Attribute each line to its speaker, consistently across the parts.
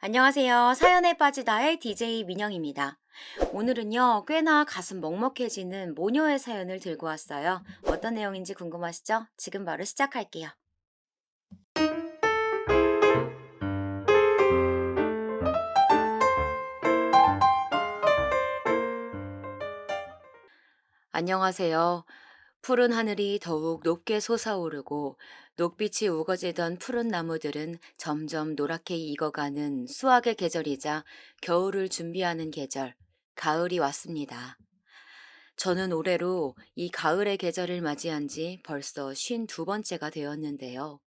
Speaker 1: 안녕하세요. 사연에 빠지다의 DJ 민영입니다. 오늘은요, 꽤나 가슴 먹먹해지는 모녀의 사연을 들고 왔어요. 어떤 내용인지 궁금하시죠? 지금 바로 시작할게요. 안녕하세요. 푸른 하늘이 더욱 높게 솟아오르고 녹빛이 우거지던 푸른 나무들은 점점 노랗게 익어가는 수확의 계절이자 겨울을 준비하는 계절, 가을이 왔습니다. 저는 올해로 이 가을의 계절을 맞이한 지 벌써 52번째가 되었는데요.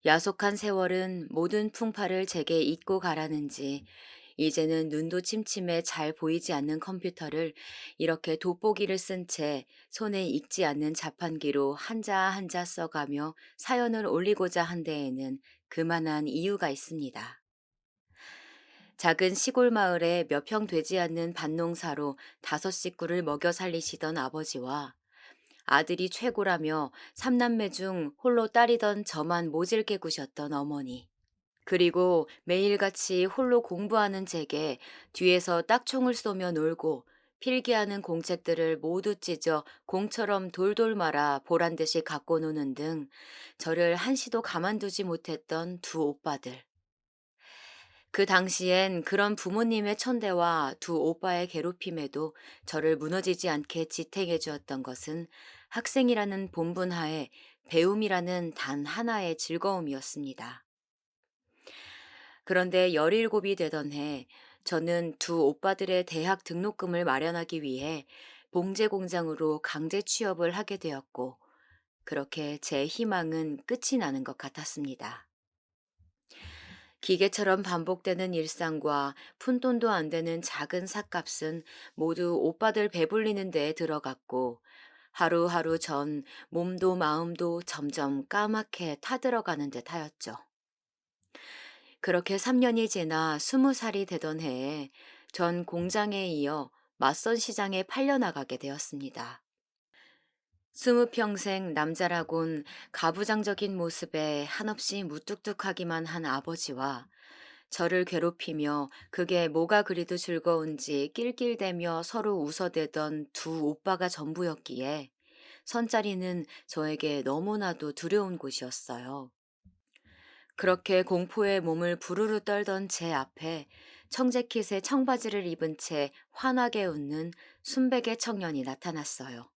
Speaker 1: 야속한 세월은 모든 풍파를 제게 잊고 가라는지, 이제는 눈도 침침해 잘 보이지 않는 컴퓨터를 이렇게 돋보기를 쓴 채 손에 익지 않는 자판기로 한자 한자 써가며 사연을 올리고자 한 데에는 그만한 이유가 있습니다. 작은 시골 마을에 몇 평 되지 않는 밭농사로 다섯 식구를 먹여 살리시던 아버지와 아들이 최고라며 삼남매 중 홀로 딸이던 저만 모질게 구셨던 어머니. 그리고 매일같이 홀로 공부하는 제게 뒤에서 딱총을 쏘며 놀고 필기하는 공책들을 모두 찢어 공처럼 돌돌 말아 보란 듯이 갖고 노는 등 저를 한시도 가만두지 못했던 두 오빠들. 그 당시엔 그런 부모님의 천대와 두 오빠의 괴롭힘에도 저를 무너지지 않게 지탱해 주었던 것은 학생이라는 본분하에 배움이라는 단 하나의 즐거움이었습니다. 그런데 17이 되던 해, 저는 두 오빠들의 대학 등록금을 마련하기 위해 봉제 공장으로 강제 취업을 하게 되었고, 그렇게 제 희망은 끝이 나는 것 같았습니다. 기계처럼 반복되는 일상과 푼돈도 안 되는 작은 삭값은 모두 오빠들 배불리는 데에 들어갔고, 하루하루 전 몸도 마음도 점점 까맣게 타들어가는 듯 하였죠. 그렇게 3년이 지나 20살이 되던 해에 전 공장에 이어 맞선 시장에 팔려나가게 되었습니다. 스무 평생 남자라곤 가부장적인 모습에 한없이 무뚝뚝하기만 한 아버지와 저를 괴롭히며 그게 뭐가 그리도 즐거운지 낄낄대며 서로 웃어대던 두 오빠가 전부였기에 선자리는 저에게 너무나도 두려운 곳이었어요. 그렇게 공포에 몸을 부르르 떨던 제 앞에 청재킷에 청바지를 입은 채 환하게 웃는 순백의 청년이 나타났어요.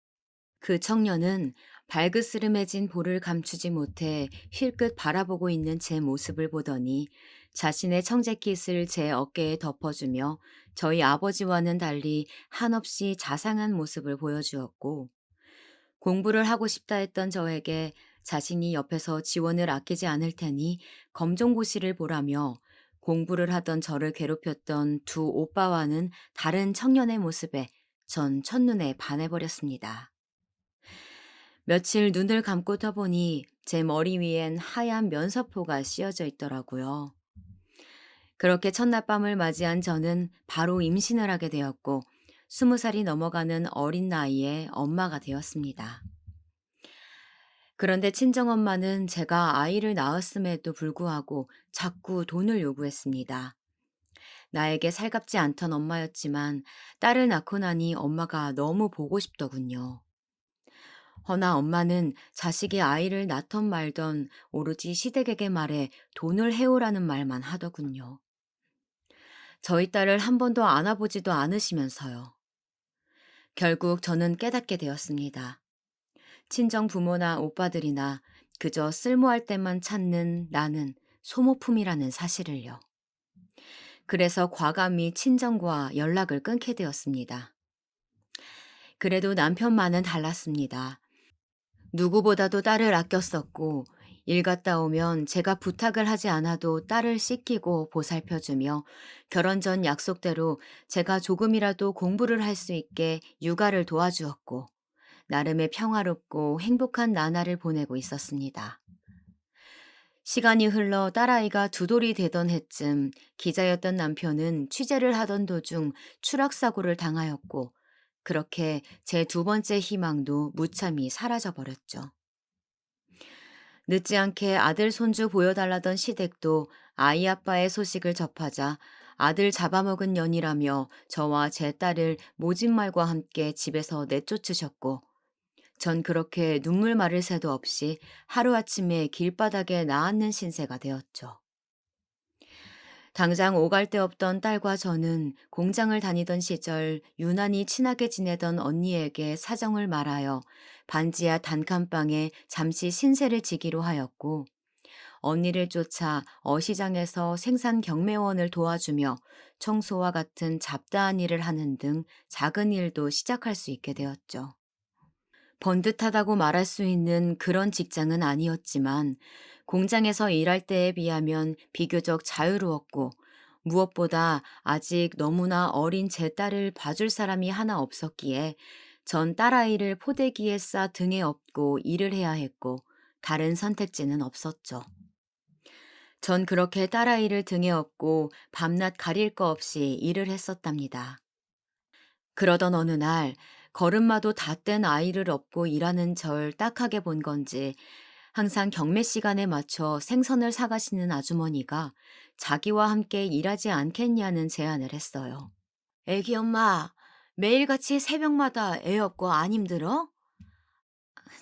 Speaker 1: 그 청년은 발그스름해진 볼을 감추지 못해 힐끗 바라보고 있는 제 모습을 보더니 자신의 청재킷을 제 어깨에 덮어주며 저희 아버지와는 달리 한없이 자상한 모습을 보여주었고, 공부를 하고 싶다 했던 저에게 자신이 옆에서 지원을 아끼지 않을 테니 검정고시를 보라며 공부를 하던 저를 괴롭혔던 두 오빠와는 다른 청년의 모습에 전 첫눈에 반해버렸습니다. 며칠 눈을 감고 떠보니 제 머리 위엔 하얀 면사포가 씌어져 있더라고요. 그렇게 첫날 밤을 맞이한 저는 바로 임신을 하게 되었고 20살이 넘어가는 어린 나이에 엄마가 되었습니다. 그런데 친정엄마는 제가 아이를 낳았음에도 불구하고 자꾸 돈을 요구했습니다. 나에게 살갑지 않던 엄마였지만 딸을 낳고 나니 엄마가 너무 보고 싶더군요. 허나 엄마는 자식이 아이를 낳던 말던 오로지 시댁에게 말해 돈을 해오라는 말만 하더군요. 저희 딸을 한 번도 안아보지도 않으시면서요. 결국 저는 깨닫게 되었습니다. 친정 부모나 오빠들이나 그저 쓸모할 때만 찾는 나는 소모품이라는 사실을요. 그래서 과감히 친정과 연락을 끊게 되었습니다. 그래도 남편만은 달랐습니다. 누구보다도 딸을 아꼈었고, 일 갔다 오면 제가 부탁을 하지 않아도 딸을 씻기고 보살펴주며 결혼 전 약속대로 제가 조금이라도 공부를 할 수 있게 육아를 도와주었고, 나름의 평화롭고 행복한 나날을 보내고 있었습니다. 시간이 흘러 딸아이가 두 돌이 되던 해쯤 기자였던 남편은 취재를 하던 도중 추락사고를 당하였고, 그렇게 제 두 번째 희망도 무참히 사라져 버렸죠. 늦지 않게 아들 손주 보여달라던 시댁도 아이 아빠의 소식을 접하자 아들 잡아먹은 년이라며 저와 제 딸을 모진말과 함께 집에서 내쫓으셨고, 전 그렇게 눈물 마를 새도 없이 하루아침에 길바닥에 나앉는 신세가 되었죠. 당장 오갈 데 없던 딸과 저는 공장을 다니던 시절 유난히 친하게 지내던 언니에게 사정을 말하여 반지하 단칸방에 잠시 신세를 지기로 하였고, 언니를 쫓아 어시장에서 생산 경매원을 도와주며 청소와 같은 잡다한 일을 하는 등 작은 일도 시작할 수 있게 되었죠. 번듯하다고 말할 수 있는 그런 직장은 아니었지만 공장에서 일할 때에 비하면 비교적 자유로웠고, 무엇보다 아직 너무나 어린 제 딸을 봐줄 사람이 하나 없었기에 전 딸아이를 포대기에 싸 등에 업고 일을 해야 했고, 다른 선택지는 없었죠. 전 그렇게 딸아이를 등에 업고 밤낮 가릴 거 없이 일을 했었답니다. 그러던 어느 날 걸음마도 다 뗀 아이를 업고 일하는 절 딱하게 본 건지 항상 경매 시간에 맞춰 생선을 사가시는 아주머니가 자기와 함께 일하지 않겠냐는 제안을 했어요. 애기 엄마, 매일같이 새벽마다 애 업고 안 힘들어?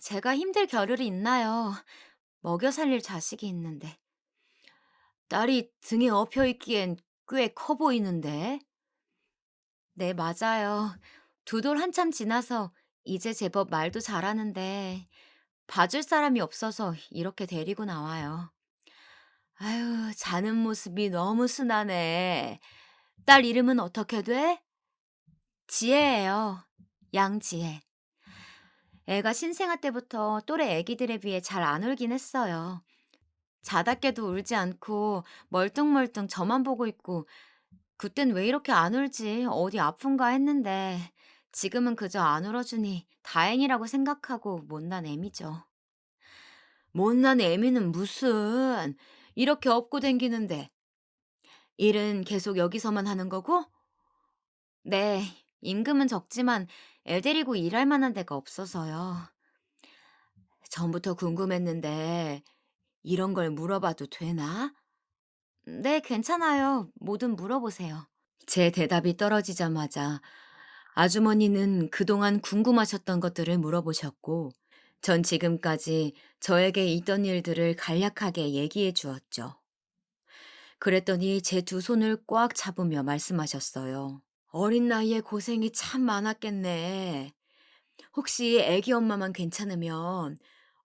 Speaker 1: 제가 힘들 겨를이 있나요? 먹여 살릴 자식이 있는데. 딸이 등에 업혀 있기엔 꽤 커 보이는데. 네, 맞아요. 두 돌 한참 지나서 이제 제법 말도 잘하는데 봐줄 사람이 없어서 이렇게 데리고 나와요. 아유, 자는 모습이 너무 순하네. 딸 이름은 어떻게 돼? 지혜예요. 양지혜. 애가 신생아 때부터 또래 애기들에 비해 잘 안 울긴 했어요. 자다 깨도 울지 않고 멀뚱멀뚱 저만 보고 있고, 그땐 왜 이렇게 안 울지? 어디 아픈가 했는데 지금은 그저 안 울어주니 다행이라고 생각하고 못난 애미죠. 못난 애미는 무슨, 이렇게 업고 댕기는데 일은 계속 여기서만 하는 거고? 네, 임금은 적지만 애 데리고 일할 만한 데가 없어서요. 전부터 궁금했는데 이런 걸 물어봐도 되나? 네, 괜찮아요. 뭐든 물어보세요. 제 대답이 떨어지자마자 아주머니는 그동안 궁금하셨던 것들을 물어보셨고, 전 지금까지 저에게 있던 일들을 간략하게 얘기해 주었죠. 그랬더니 제 두 손을 꽉 잡으며 말씀하셨어요. 어린 나이에 고생이 참 많았겠네. 혹시 애기 엄마만 괜찮으면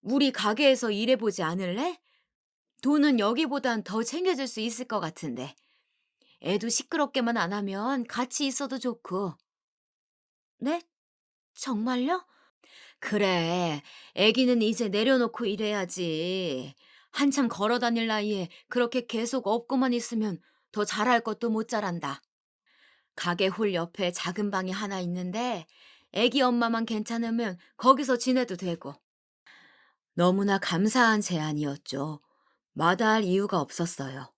Speaker 1: 우리 가게에서 일해보지 않을래? 돈은 여기보단 더 챙겨줄 수 있을 것 같은데. 애도 시끄럽게만 안 하면 같이 있어도 좋고. 네? 정말요? 그래. 애기는 이제 내려놓고 일해야지. 한참 걸어 다닐 나이에 그렇게 계속 업고만 있으면 더 잘할 것도 못 자란다. 가게 홀 옆에 작은 방이 하나 있는데 애기 엄마만 괜찮으면 거기서 지내도 되고. 너무나 감사한 제안이었죠. 마다할 이유가 없었어요.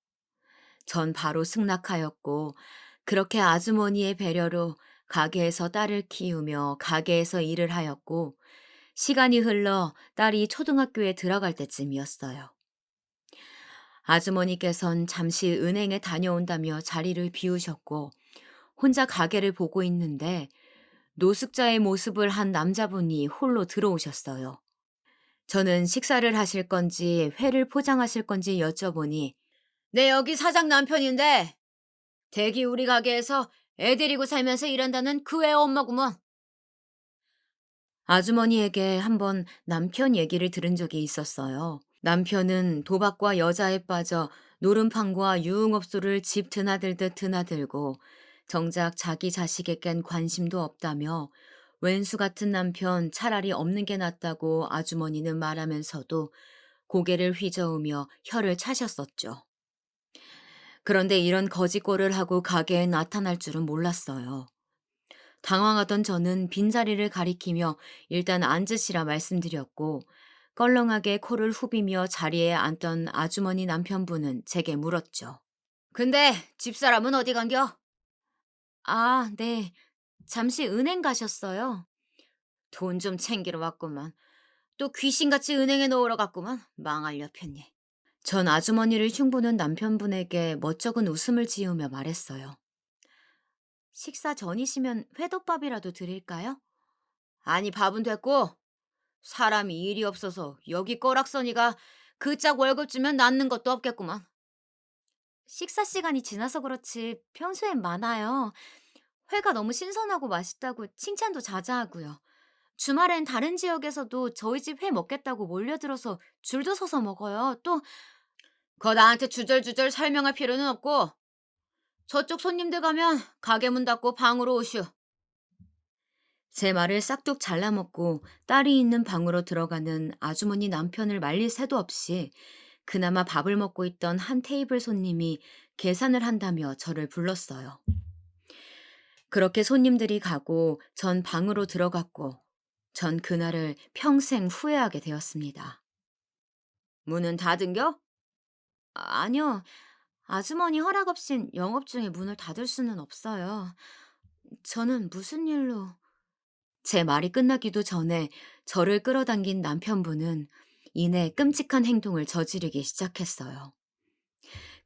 Speaker 1: 전 바로 승낙하였고, 그렇게 아주머니의 배려로 가게에서 딸을 키우며 가게에서 일을 하였고, 시간이 흘러 딸이 초등학교에 들어갈 때쯤이었어요. 아주머니께선 잠시 은행에 다녀온다며 자리를 비우셨고, 혼자 가게를 보고 있는데 노숙자의 모습을 한 남자분이 홀로 들어오셨어요. 저는 식사를 하실 건지 회를 포장하실 건지 여쭤보니, 네, 여기 사장 남편인데 댁이 우리 가게에서 애 데리고 살면서 일한다는 그 애 엄마구먼. 아주머니에게 한번 남편 얘기를 들은 적이 있었어요. 남편은 도박과 여자에 빠져 노름판과 유흥업소를 집 드나들듯 드나들고 정작 자기 자식에겐 관심도 없다며 왼수 같은 남편 차라리 없는 게 낫다고 아주머니는 말하면서도 고개를 휘저으며 혀를 차셨었죠. 그런데 이런 거짓골을 하고 가게에 나타날 줄은 몰랐어요. 당황하던 저는 빈자리를 가리키며 일단 앉으시라 말씀드렸고, 껄렁하게 코를 후비며 자리에 앉던 아주머니 남편분은 제게 물었죠. 근데 집사람은 어디 간겨? 아, 네. 잠시 은행 가셨어요. 돈 좀 챙기러 왔구만. 또 귀신같이 은행에 넣으러 갔구만. 망할 여편네. 전 아주머니를 흉보는 남편분에게 멋쩍은 웃음을 지으며 말했어요. 식사 전이시면 회덮밥이라도 드릴까요? 아니, 밥은 됐고, 사람이 일이 없어서 여기 꼬락서니가 그 짝 월급 주면 낫는 것도 없겠구만. 식사 시간이 지나서 그렇지 평소엔 많아요. 회가 너무 신선하고 맛있다고 칭찬도 자자하고요. 주말엔 다른 지역에서도 저희 집 회 먹겠다고 몰려들어서 줄도 서서 먹어요. 또 그거 나한테 주절주절 설명할 필요는 없고 저쪽 손님들 가면 가게 문 닫고 방으로 오슈. 제 말을 싹둑 잘라먹고 딸이 있는 방으로 들어가는 아주머니 남편을 말릴 새도 없이 그나마 밥을 먹고 있던 한 테이블 손님이 계산을 한다며 저를 불렀어요. 그렇게 손님들이 가고 전 방으로 들어갔고 전 그날을 평생 후회하게 되었습니다. 문은 닫은겨? 아니요. 아주머니 허락 없인 영업 중에 문을 닫을 수는 없어요. 저는 무슨 일로... 제 말이 끝나기도 전에 저를 끌어당긴 남편분은 이내 끔찍한 행동을 저지르기 시작했어요.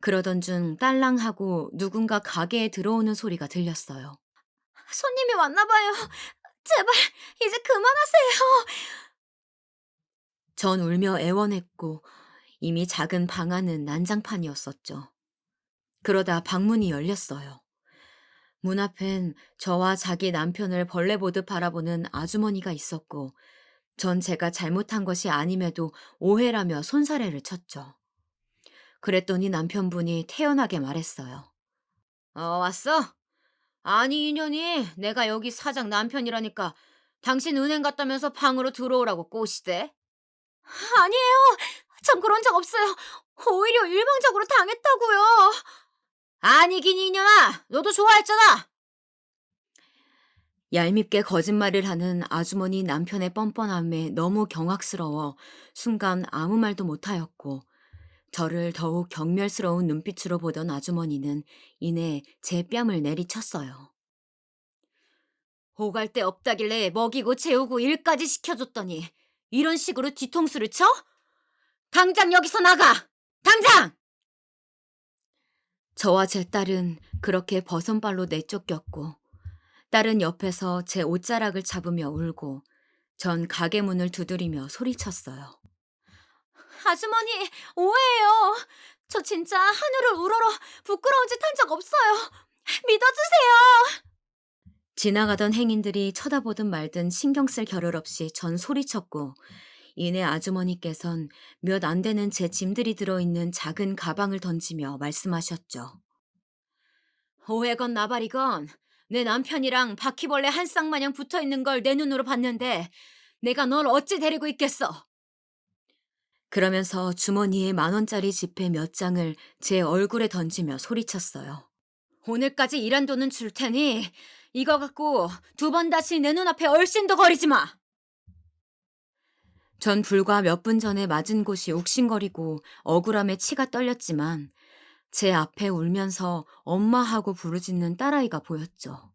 Speaker 1: 그러던 중 딸랑하고 누군가 가게에 들어오는 소리가 들렸어요. 손님이 왔나 봐요. 제발 이제 그만하세요. 전 울며 애원했고 이미 작은 방 안은 난장판이었었죠. 그러다 방문이 열렸어요. 문 앞엔 저와 자기 남편을 벌레 보듯 바라보는 아주머니가 있었고 전 제가 잘못한 것이 아님에도 오해라며 손사래를 쳤죠. 그랬더니 남편분이 태연하게 말했어요. 왔어? 아니 인연이 내가 여기 사장 남편이라니까 당신 은행 갔다면서 방으로 들어오라고 꼬시대? 아니에요. 전 그런 적 없어요. 오히려 일방적으로 당했다고요. 아니긴 이년아. 너도 좋아했잖아. 얄밉게 거짓말을 하는 아주머니 남편의 뻔뻔함에 너무 경악스러워 순간 아무 말도 못하였고 저를 더욱 경멸스러운 눈빛으로 보던 아주머니는 이내 제 뺨을 내리쳤어요. 오갈 데 없다길래 먹이고 재우고 일까지 시켜줬더니 이런 식으로 뒤통수를 쳐? 당장 여기서 나가! 당장! 저와 제 딸은 그렇게 버선발로 내쫓겼고 딸은 옆에서 제 옷자락을 잡으며 울고 전 가게 문을 두드리며 소리쳤어요. 아주머니, 오해예요. 저 진짜 하늘을 우러러 부끄러운 짓 한 적 없어요. 믿어주세요. 지나가던 행인들이 쳐다보든 말든 신경 쓸 겨를 없이 전 소리쳤고 이내 아주머니께선 몇 안 되는 제 짐들이 들어있는 작은 가방을 던지며 말씀하셨죠. 오해건 나발이건 내 남편이랑 바퀴벌레 한 쌍마냥 붙어있는 걸 내 눈으로 봤는데 내가 널 어찌 데리고 있겠어. 그러면서 주머니에 10,000원짜리 지폐 몇 장을 제 얼굴에 던지며 소리쳤어요. 오늘까지 일한 돈은 줄 테니 이거 갖고 2번 다시 내 눈앞에 얼씬도 거리지 마. 전 불과 몇 분 전에 맞은 곳이 욱신거리고 억울함에 치가 떨렸지만 제 앞에 울면서 엄마하고 부르짖는 딸아이가 보였죠.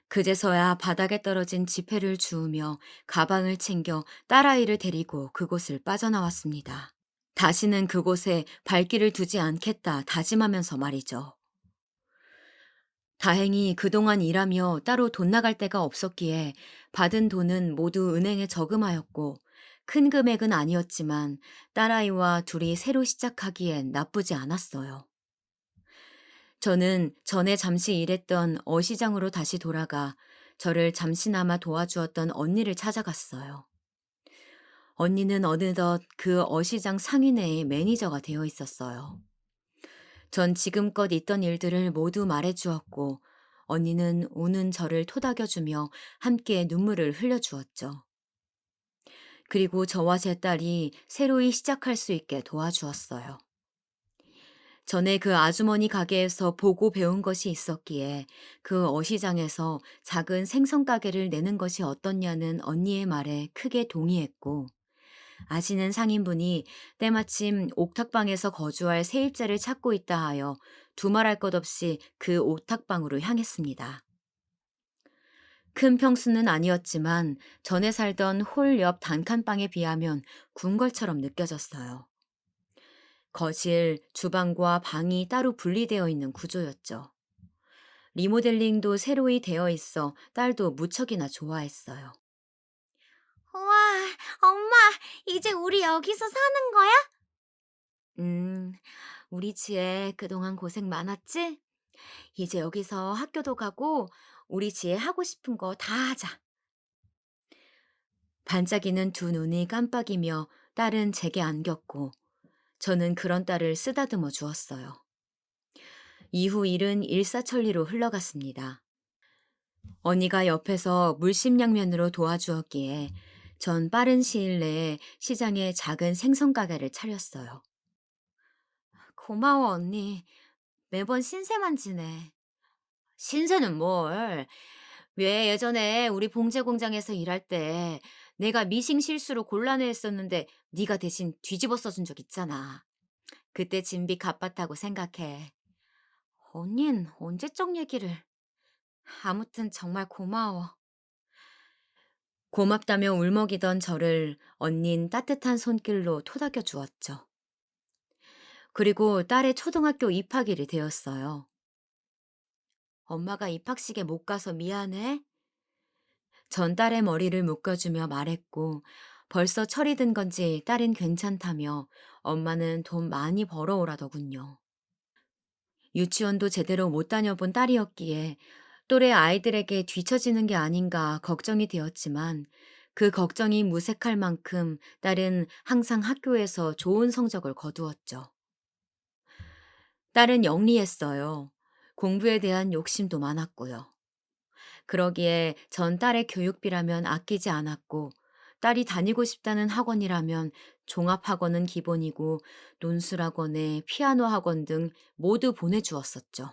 Speaker 1: 그제서야 바닥에 떨어진 지폐를 주우며 가방을 챙겨 딸아이를 데리고 그곳을 빠져나왔습니다. 다시는 그곳에 발길을 두지 않겠다 다짐하면서 말이죠. 다행히 그동안 일하며 따로 돈 나갈 데가 없었기에 받은 돈은 모두 은행에 저금하였고 큰 금액은 아니었지만 딸아이와 둘이 새로 시작하기엔 나쁘지 않았어요. 저는 전에 잠시 일했던 어시장으로 다시 돌아가 저를 잠시나마 도와주었던 언니를 찾아갔어요. 언니는 어느덧 그 어시장 상인회의 매니저가 되어 있었어요. 전 지금껏 있던 일들을 모두 말해주었고 언니는 우는 저를 토닥여주며 함께 눈물을 흘려주었죠. 그리고 저와 제 딸이 새로이 시작할 수 있게 도와주었어요. 전에 그 아주머니 가게에서 보고 배운 것이 있었기에 그 어시장에서 작은 생선 가게를 내는 것이 어떻냐는 언니의 말에 크게 동의했고 아시는 상인분이 때마침 옥탑방에서 거주할 세입자를 찾고 있다 하여 두말할 것 없이 그 옥탑방으로 향했습니다. 큰 평수는 아니었지만 전에 살던 홀 옆 단칸방에 비하면 궁궐처럼 느껴졌어요. 거실, 주방과 방이 따로 분리되어 있는 구조였죠. 리모델링도 새로이 되어 있어 딸도 무척이나 좋아했어요.
Speaker 2: 우와, 엄마, 이제 우리 여기서 사는 거야?
Speaker 1: 음, 우리 지혜 그동안 고생 많았지? 이제 여기서 학교도 가고 우리 지혜 하고 싶은 거 다 하자. 반짝이는 두 눈이 깜빡이며 딸은 제게 안겼고 저는 그런 딸을 쓰다듬어 주었어요. 이후 일은 일사천리로 흘러갔습니다. 언니가 옆에서 물심양면으로 도와주었기에 전 빠른 시일 내에 시장에 작은 생선 가게를 차렸어요. 고마워, 언니. 매번 신세만 지네. 신세는 뭘? 왜 예전에 우리 봉제 공장에서 일할 때 내가 미싱 실수로 곤란해했었는데 네가 대신 뒤집어 써준 적 있잖아. 그때 진비 갚았다고 생각해. 언닌 언제적 얘기를. 아무튼 정말 고마워. 고맙다며 울먹이던 저를 언닌 따뜻한 손길로 토닥여 주었죠. 그리고 딸의 초등학교 입학일이 되었어요. 엄마가 입학식에 못 가서 미안해. 전 딸의 머리를 묶어주며 말했고 벌써 철이 든 건지 딸은 괜찮다며 엄마는 돈 많이 벌어오라더군요. 유치원도 제대로 못 다녀본 딸이었기에 또래 아이들에게 뒤처지는 게 아닌가 걱정이 되었지만 그 걱정이 무색할 만큼 딸은 항상 학교에서 좋은 성적을 거두었죠. 딸은 영리했어요. 공부에 대한 욕심도 많았고요. 그러기에 전 딸의 교육비라면 아끼지 않았고 딸이 다니고 싶다는 학원이라면 종합학원은 기본이고 논술학원에 피아노 학원 등 모두 보내주었었죠.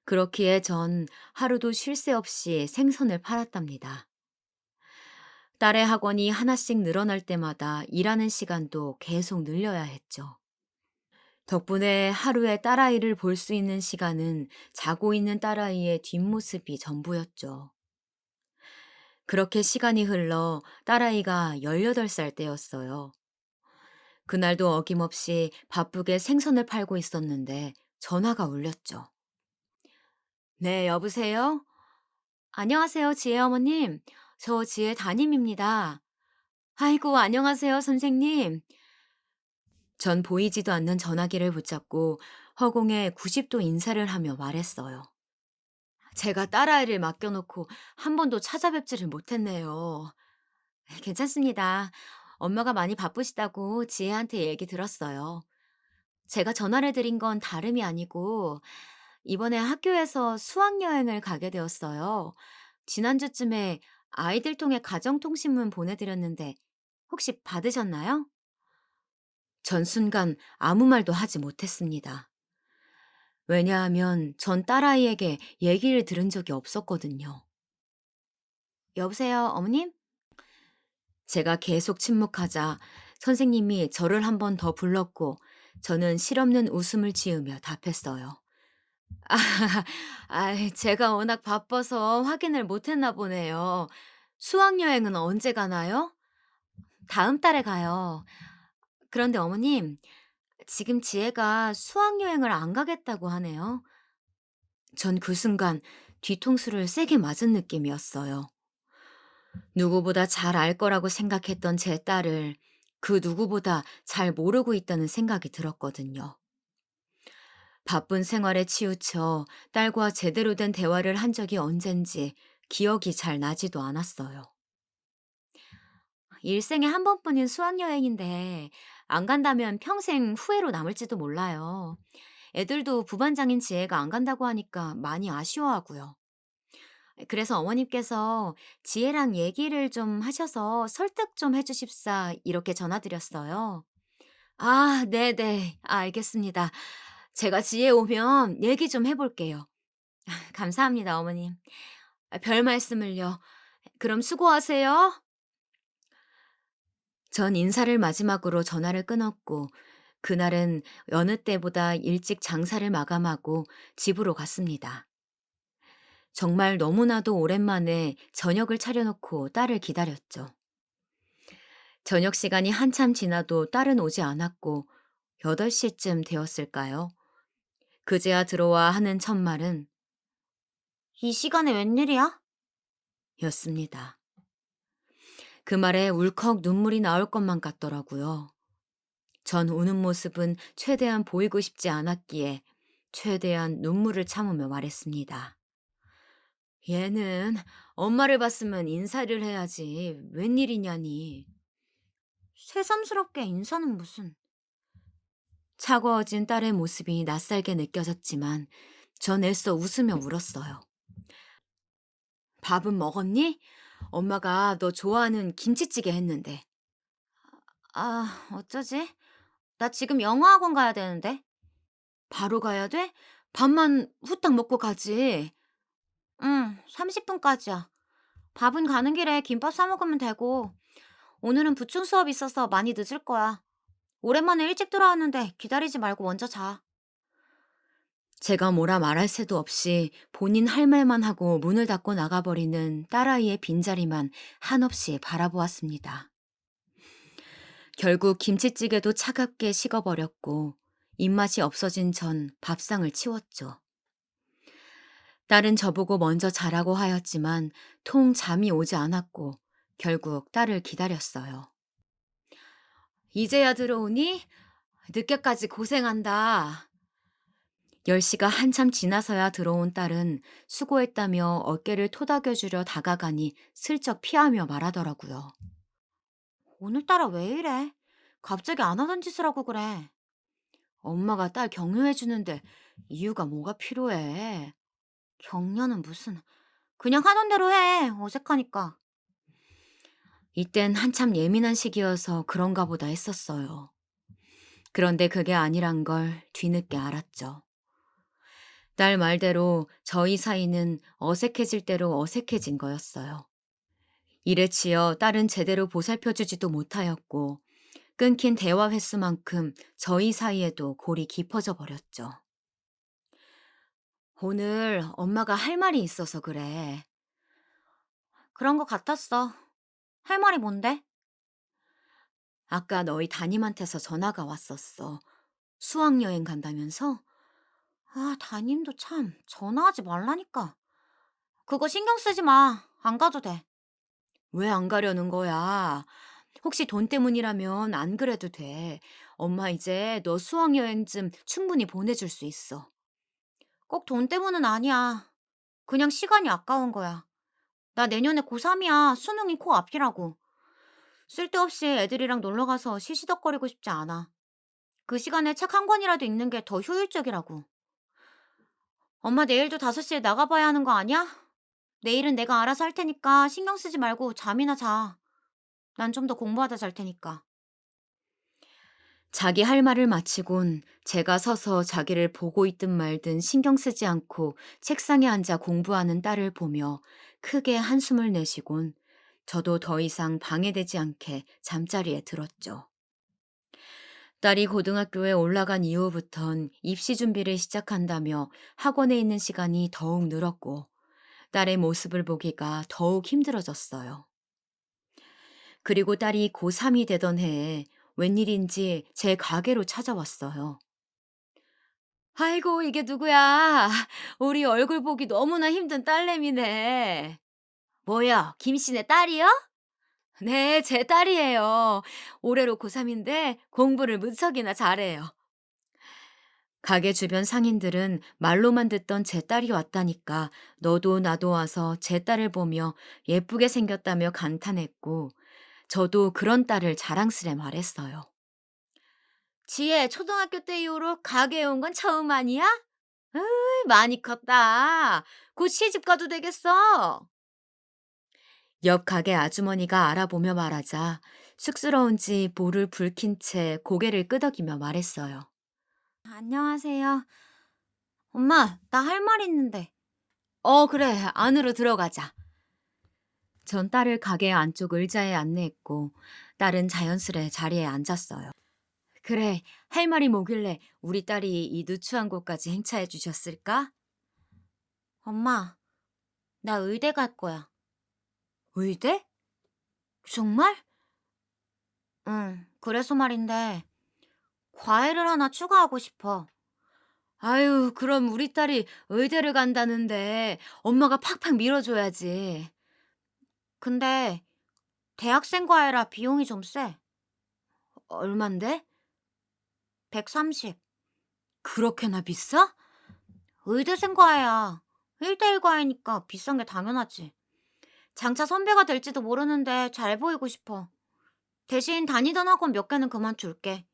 Speaker 1: 그렇기에 전 하루도 쉴 새 없이 생선을 팔았답니다. 딸의 학원이 하나씩 늘어날 때마다 일하는 시간도 계속 늘려야 했죠. 덕분에 하루에 딸아이를 볼 수 있는 시간은 자고 있는 딸아이의 뒷모습이 전부였죠. 그렇게 시간이 흘러 딸아이가 18살 때였어요. 그날도 어김없이 바쁘게 생선을 팔고 있었는데 전화가 울렸죠. 네, 여보세요? 안녕하세요, 지혜 어머님. 저 지혜 담임입니다. 아이고, 안녕하세요, 선생님. 전 보이지도 않는 전화기를 붙잡고 허공에 90도 인사를 하며 말했어요. 제가 딸아이를 맡겨놓고 한 번도 찾아뵙지를 못했네요. 괜찮습니다. 엄마가 많이 바쁘시다고 지혜한테 얘기 들었어요. 제가 전화를 드린 건 다름이 아니고 이번에 학교에서 수학여행을 가게 되었어요. 지난주쯤에 아이들 통해 가정통신문 보내드렸는데 혹시 받으셨나요? 전 순간 아무 말도 하지 못했습니다. 왜냐하면 전 딸아이에게 얘기를 들은 적이 없었거든요. 여보세요, 어머님? 제가 계속 침묵하자 선생님이 저를 한 번 더 불렀고 저는 실없는 웃음을 지으며 답했어요. 아, 제가 워낙 바빠서 확인을 못했나 보네요. 수학여행은 언제 가나요? 다음 달에 가요. 그런데 어머님, 지금 지혜가 수학여행을 안 가겠다고 하네요. 전 그 순간 뒤통수를 세게 맞은 느낌이었어요. 누구보다 잘 알 거라고 생각했던 제 딸을 그 누구보다 잘 모르고 있다는 생각이 들었거든요. 바쁜 생활에 치우쳐 딸과 제대로 된 대화를 한 적이 언젠지 기억이 잘 나지도 않았어요. 일생에 한 번뿐인 수학여행인데 안 간다면 평생 후회로 남을지도 몰라요. 애들도 부반장인 지혜가 안 간다고 하니까 많이 아쉬워하고요. 그래서 어머님께서 지혜랑 얘기를 좀 하셔서 설득 좀 해주십사 이렇게 전화드렸어요. 아, 네네. 알겠습니다. 제가 지혜 오면 얘기 좀 해볼게요. 감사합니다, 어머님. 별 말씀을요. 그럼 수고하세요. 전 인사를 마지막으로 전화를 끊었고, 그날은 여느 때보다 일찍 장사를 마감하고 집으로 갔습니다. 정말 너무나도 오랜만에 저녁을 차려놓고 딸을 기다렸죠. 저녁 시간이 한참 지나도 딸은 오지 않았고, 8시쯤 되었을까요? 그제야 들어와 하는 첫 말은
Speaker 2: 이 시간에 웬일이야?
Speaker 1: 였습니다. 그 말에 울컥 눈물이 나올 것만 같더라고요. 전 우는 모습은 최대한 보이고 싶지 않았기에 최대한 눈물을 참으며 말했습니다. 얘는 엄마를 봤으면 인사를 해야지. 웬일이냐니.
Speaker 2: 새삼스럽게 인사는 무슨.
Speaker 1: 차가워진 딸의 모습이 낯설게 느껴졌지만 전 애써 웃으며 물었어요. 밥은 먹었니? 엄마가 너 좋아하는 김치찌개 했는데.
Speaker 2: 아, 어쩌지? 나 지금 영어학원 가야 되는데.
Speaker 1: 바로 가야 돼? 밥만 후딱 먹고 가지.
Speaker 2: 응, 30분까지야. 밥은 가는 길에 김밥 사 먹으면 되고. 오늘은 부충 수업 있어서 많이 늦을 거야. 오랜만에 일찍 들어왔는데 기다리지 말고 먼저 자.
Speaker 1: 제가 뭐라 말할 새도 없이 본인 할 말만 하고 문을 닫고 나가버리는 딸아이의 빈자리만 한없이 바라보았습니다. 결국 김치찌개도 차갑게 식어버렸고 입맛이 없어진 전 밥상을 치웠죠. 딸은 저보고 먼저 자라고 하였지만 통 잠이 오지 않았고 결국 딸을 기다렸어요. 이제야 들어오니? 늦게까지 고생한다. 10시가 한참 지나서야 들어온 딸은 수고했다며 어깨를 토닥여주려 다가가니 슬쩍 피하며 말하더라고요.
Speaker 2: 오늘따라 왜 이래? 갑자기 안 하던 짓을 하고 그래.
Speaker 1: 엄마가 딸 격려해주는데 이유가 뭐가 필요해?
Speaker 2: 격려는 무슨. 그냥 하던 대로 해. 어색하니까.
Speaker 1: 이땐 한참 예민한 시기여서 그런가 보다 했었어요. 그런데 그게 아니란 걸 뒤늦게 알았죠. 딸 말대로 저희 사이는 어색해질 대로 어색해진 거였어요. 일에 치여 딸은 제대로 보살펴주지도 못하였고 끊긴 대화 횟수만큼 저희 사이에도 골이 깊어져 버렸죠. 오늘 엄마가 할 말이 있어서 그래.
Speaker 2: 그런 거 같았어. 할 말이 뭔데?
Speaker 1: 아까 너희 담임한테서 전화가 왔었어. 수학여행 간다면서?
Speaker 2: 아, 담임도 참 전화하지 말라니까. 그거 신경 쓰지 마. 안 가도 돼.
Speaker 1: 왜 안 가려는 거야? 혹시 돈 때문이라면 안 그래도 돼. 엄마 이제 너 수학여행쯤 충분히 보내줄 수 있어.
Speaker 2: 꼭 돈 때문은 아니야. 그냥 시간이 아까운 거야. 나 내년에 고3이야. 수능이 코앞이라고. 쓸데없이 애들이랑 놀러 가서 시시덕거리고 싶지 않아. 그 시간에 책 한 권이라도 읽는 게 더 효율적이라고. 엄마 내일도 5시에 나가봐야 하는 거 아니야? 내일은 내가 알아서 할 테니까 신경 쓰지 말고 잠이나 자. 난 좀 더 공부하다 잘 테니까.
Speaker 1: 자기 할 말을 마치곤 제가 서서 자기를 보고 있든 말든 신경 쓰지 않고 책상에 앉아 공부하는 딸을 보며 크게 한숨을 내쉬곤 저도 더 이상 방해되지 않게 잠자리에 들었죠. 딸이 고등학교에 올라간 이후부턴 입시 준비를 시작한다며 학원에 있는 시간이 더욱 늘었고 딸의 모습을 보기가 더욱 힘들어졌어요. 그리고 딸이 고3이 되던 해에 웬일인지 제 가게로 찾아왔어요. 아이고, 이게 누구야? 우리 얼굴 보기 너무나 힘든 딸내미네. 뭐야, 김씨네 딸이요? 네, 제 딸이에요. 올해로 고3인데 공부를 무척이나 잘해요. 가게 주변 상인들은 말로만 듣던 제 딸이 왔다니까 너도 나도 와서 제 딸을 보며 예쁘게 생겼다며 감탄했고 저도 그런 딸을 자랑스레 말했어요. 지혜, 초등학교 때 이후로 가게에 온 건 처음 아니야? 많이 컸다. 곧 시집 가도 되겠어. 옆 가게 아주머니가 알아보며 말하자 쑥스러운지 볼을 붉힌 채 고개를 끄덕이며 말했어요.
Speaker 2: 안녕하세요. 엄마, 나 할 말 있는데.
Speaker 1: 그래. 안으로 들어가자. 전 딸을 가게 안쪽 의자에 안내했고 딸은 자연스레 자리에 앉았어요. 그래, 할 말이 뭐길래 우리 딸이 이 누추한 곳까지 행차해 주셨을까?
Speaker 2: 엄마, 나 의대 갈 거야.
Speaker 1: 의대? 정말?
Speaker 2: 응, 그래서 말인데, 과외를 하나 추가하고 싶어.
Speaker 1: 아유, 그럼 우리 딸이 의대를 간다는데 엄마가 팍팍 밀어줘야지.
Speaker 2: 근데 대학생 과외라 비용이 좀 세.
Speaker 1: 얼만데?
Speaker 2: 130.
Speaker 1: 그렇게나 비싸?
Speaker 2: 의대생 과외야. 1대1 과외니까 비싼 게 당연하지. 장차 선배가 될지도 모르는데 잘 보이고 싶어. 대신 다니던 학원 몇 개는 그만둘게.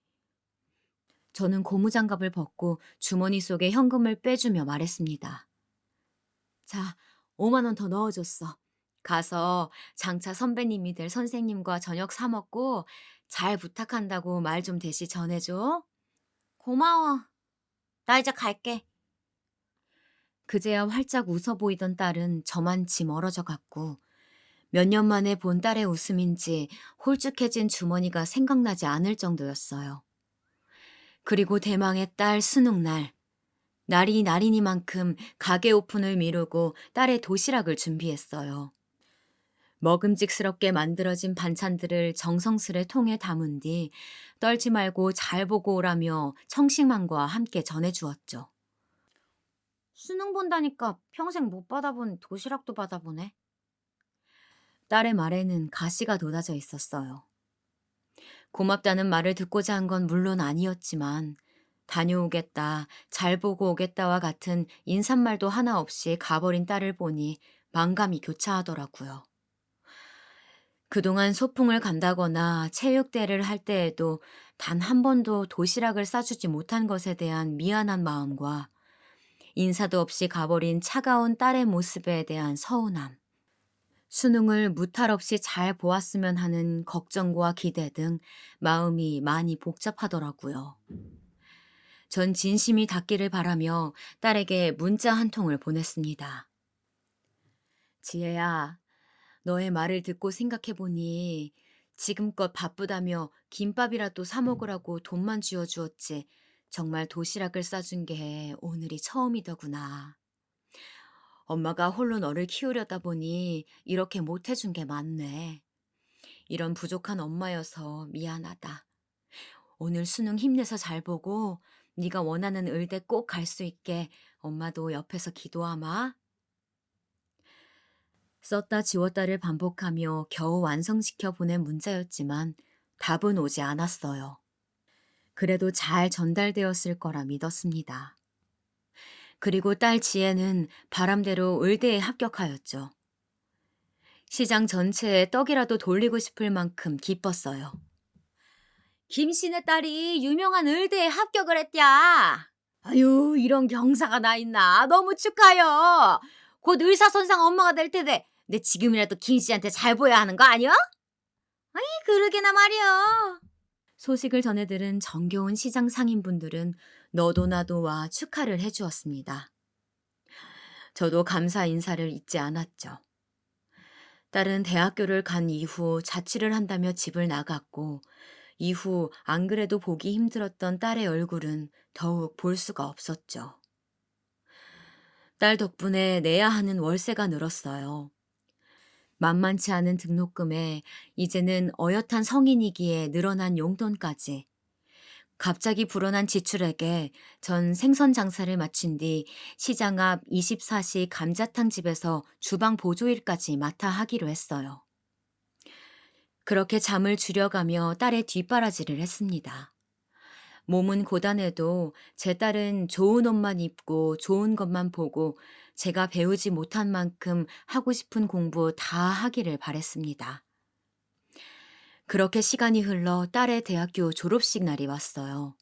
Speaker 1: 저는 고무장갑을 벗고 주머니 속에 현금을 빼주며 말했습니다. 자, 5만 원 더 넣어줬어. 가서 장차 선배님이 될 선생님과 저녁 사 먹고 잘 부탁한다고 말 좀 대시 전해줘.
Speaker 2: 고마워. 나 이제 갈게.
Speaker 1: 그제야 활짝 웃어 보이던 딸은 저만치 멀어져 갔고 몇 년 만에 본 딸의 웃음인지 홀쭉해진 주머니가 생각나지 않을 정도였어요. 그리고 대망의 딸 수능날. 날이 날이니만큼 가게 오픈을 미루고 딸의 도시락을 준비했어요. 먹음직스럽게 만들어진 반찬들을 정성스레 통에 담은 뒤 떨지 말고 잘 보고 오라며 청식만과 함께 전해주었죠.
Speaker 2: 수능 본다니까 평생 못 받아본 도시락도 받아보네.
Speaker 1: 딸의 말에는 가시가 돋아져 있었어요. 고맙다는 말을 듣고자 한 건 물론 아니었지만 다녀오겠다, 잘 보고 오겠다와 같은 인사말도 하나 없이 가버린 딸을 보니 만감이 교차하더라고요. 그동안 소풍을 간다거나 체육대회를 할 때에도 단 한 번도 도시락을 싸주지 못한 것에 대한 미안한 마음과 인사도 없이 가버린 차가운 딸의 모습에 대한 서운함, 수능을 무탈 없이 잘 보았으면 하는 걱정과 기대 등 마음이 많이 복잡하더라고요. 전 진심이 닿기를 바라며 딸에게 문자 한 통을 보냈습니다. 지혜야, 너의 말을 듣고 생각해보니 지금껏 바쁘다며 김밥이라도 사 먹으라고 돈만 쥐어주었지 정말 도시락을 싸준 게 오늘이 처음이더구나. 엄마가 홀로 너를 키우려다 보니 이렇게 못해준 게 많네. 이런 부족한 엄마여서 미안하다. 오늘 수능 힘내서 잘 보고 네가 원하는 의대 꼭 갈 수 있게 엄마도 옆에서 기도하마. 썼다 지웠다를 반복하며 겨우 완성시켜 보낸 문자였지만 답은 오지 않았어요. 그래도 잘 전달되었을 거라 믿었습니다. 그리고 딸 지혜는 바람대로 의대에 합격하였죠. 시장 전체에 떡이라도 돌리고 싶을 만큼 기뻤어요. 김씨네 딸이 유명한 의대에 합격을 했냐? 아유, 이런 경사가 나 있나? 너무 축하요. 곧 의사선상 엄마가 될 텐데 내 지금이라도 김씨한테 잘 보여야 하는 거 아니야?
Speaker 2: 그러게나 말이야.
Speaker 1: 소식을 전해 들은 정겨운 시장 상인분들은 너도 나도와 축하를 해주었습니다. 저도 감사 인사를 잊지 않았죠. 딸은 대학교를 간 이후 자취를 한다며 집을 나갔고 이후 안 그래도 보기 힘들었던 딸의 얼굴은 더욱 볼 수가 없었죠. 딸 덕분에 내야 하는 월세가 늘었어요. 만만치 않은 등록금에 이제는 어엿한 성인이기에 늘어난 용돈까지. 갑자기 불어난 지출에게 전 생선 장사를 마친 뒤 시장 앞 24시 감자탕 집에서 주방 보조일까지 맡아 하기로 했어요. 그렇게 잠을 줄여가며 딸의 뒷바라지를 했습니다. 몸은 고단해도 제 딸은 좋은 옷만 입고 좋은 것만 보고 제가 배우지 못한 만큼 하고 싶은 공부 다 하기를 바랬습니다. 그렇게 시간이 흘러 딸의 대학교 졸업식 날이 왔어요.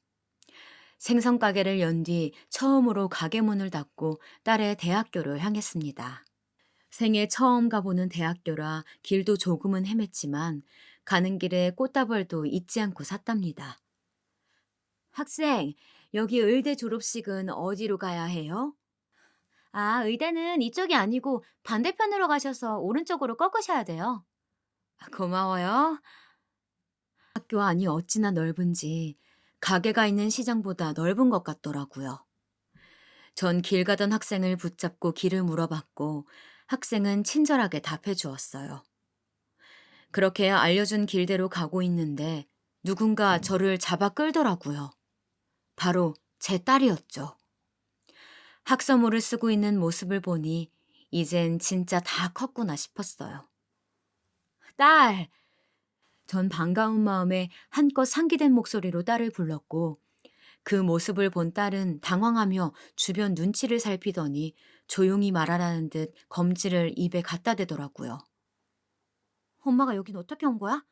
Speaker 1: 생선 가게를 연 뒤 처음으로 가게 문을 닫고 딸의 대학교를 향했습니다. 생애 처음 가보는 대학교라 길도 조금은 헤맸지만 가는 길에 꽃다발도 잊지 않고 샀답니다. 학생, 여기 의대 졸업식은 어디로 가야 해요?
Speaker 2: 아, 의대는 이쪽이 아니고 반대편으로 가셔서 오른쪽으로 꺾으셔야 돼요.
Speaker 1: 고마워요. 학교 안이 어찌나 넓은지 가게가 있는 시장보다 넓은 것 같더라고요. 전 길 가던 학생을 붙잡고 길을 물어봤고 학생은 친절하게 답해 주었어요. 그렇게 알려준 길대로 가고 있는데 누군가 저를 잡아 끌더라고요. 바로 제 딸이었죠. 학서모를 쓰고 있는 모습을 보니 이젠 진짜 다 컸구나 싶었어요. 딸! 전 반가운 마음에 한껏 상기된 목소리로 딸을 불렀고 그 모습을 본 딸은 당황하며 주변 눈치를 살피더니 조용히 말하라는 듯 검지를 입에 갖다 대더라고요. 엄마가 여긴 어떻게 온 거야?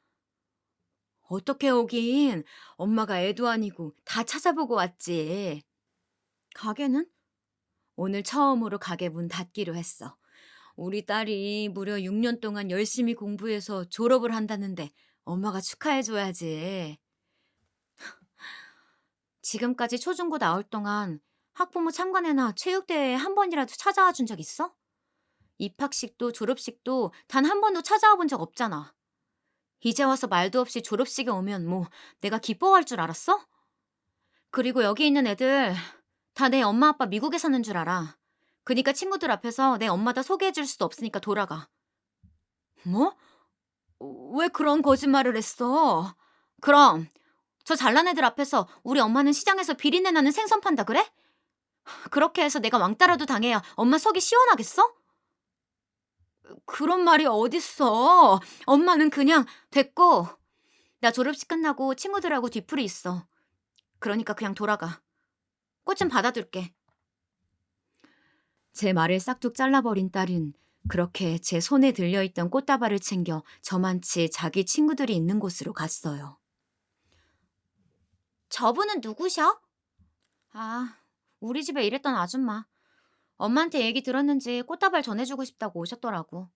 Speaker 1: 어떻게 오긴. 엄마가 애도 아니고 다 찾아보고 왔지. 가게는? 오늘 처음으로 가게 문 닫기로 했어. 우리 딸이 무려 6년 동안 열심히 공부해서 졸업을 한다는데 엄마가 축하해줘야지. 지금까지 초중고 나올 동안 학부모 참관회나 체육대회에 한 번이라도 찾아와 준 적 있어? 입학식도 졸업식도 단 한 번도 찾아와 본 적 없잖아. 이제 와서 말도 없이 졸업식에 오면 뭐 내가 기뻐할 줄 알았어? 그리고 여기 있는 애들 다 내 엄마 아빠 미국에 사는 줄 알아. 그니까 친구들 앞에서 내 엄마 다 소개해 줄 수도 없으니까 돌아가. 뭐? 왜 그런 거짓말을 했어? 그럼 저 잘난 애들 앞에서 우리 엄마는 시장에서 비린내 나는 생선 판다 그래? 그렇게 해서 내가 왕따라도 당해야 엄마 속이 시원하겠어? 그런 말이 어딨어. 엄마는 그냥 됐고 나 졸업식 끝나고 친구들하고 뒤풀이 있어. 그러니까 그냥 돌아가. 꽃 좀 받아둘게. 제 말을 싹둑 잘라버린 딸은 그렇게 제 손에 들려있던 꽃다발을 챙겨 저만치 자기 친구들이 있는 곳으로 갔어요.
Speaker 2: 저분은 누구셔? 아, 우리 집에 일했던 아줌마. 엄마한테 얘기 들었는지 꽃다발 전해주고 싶다고 오셨더라고.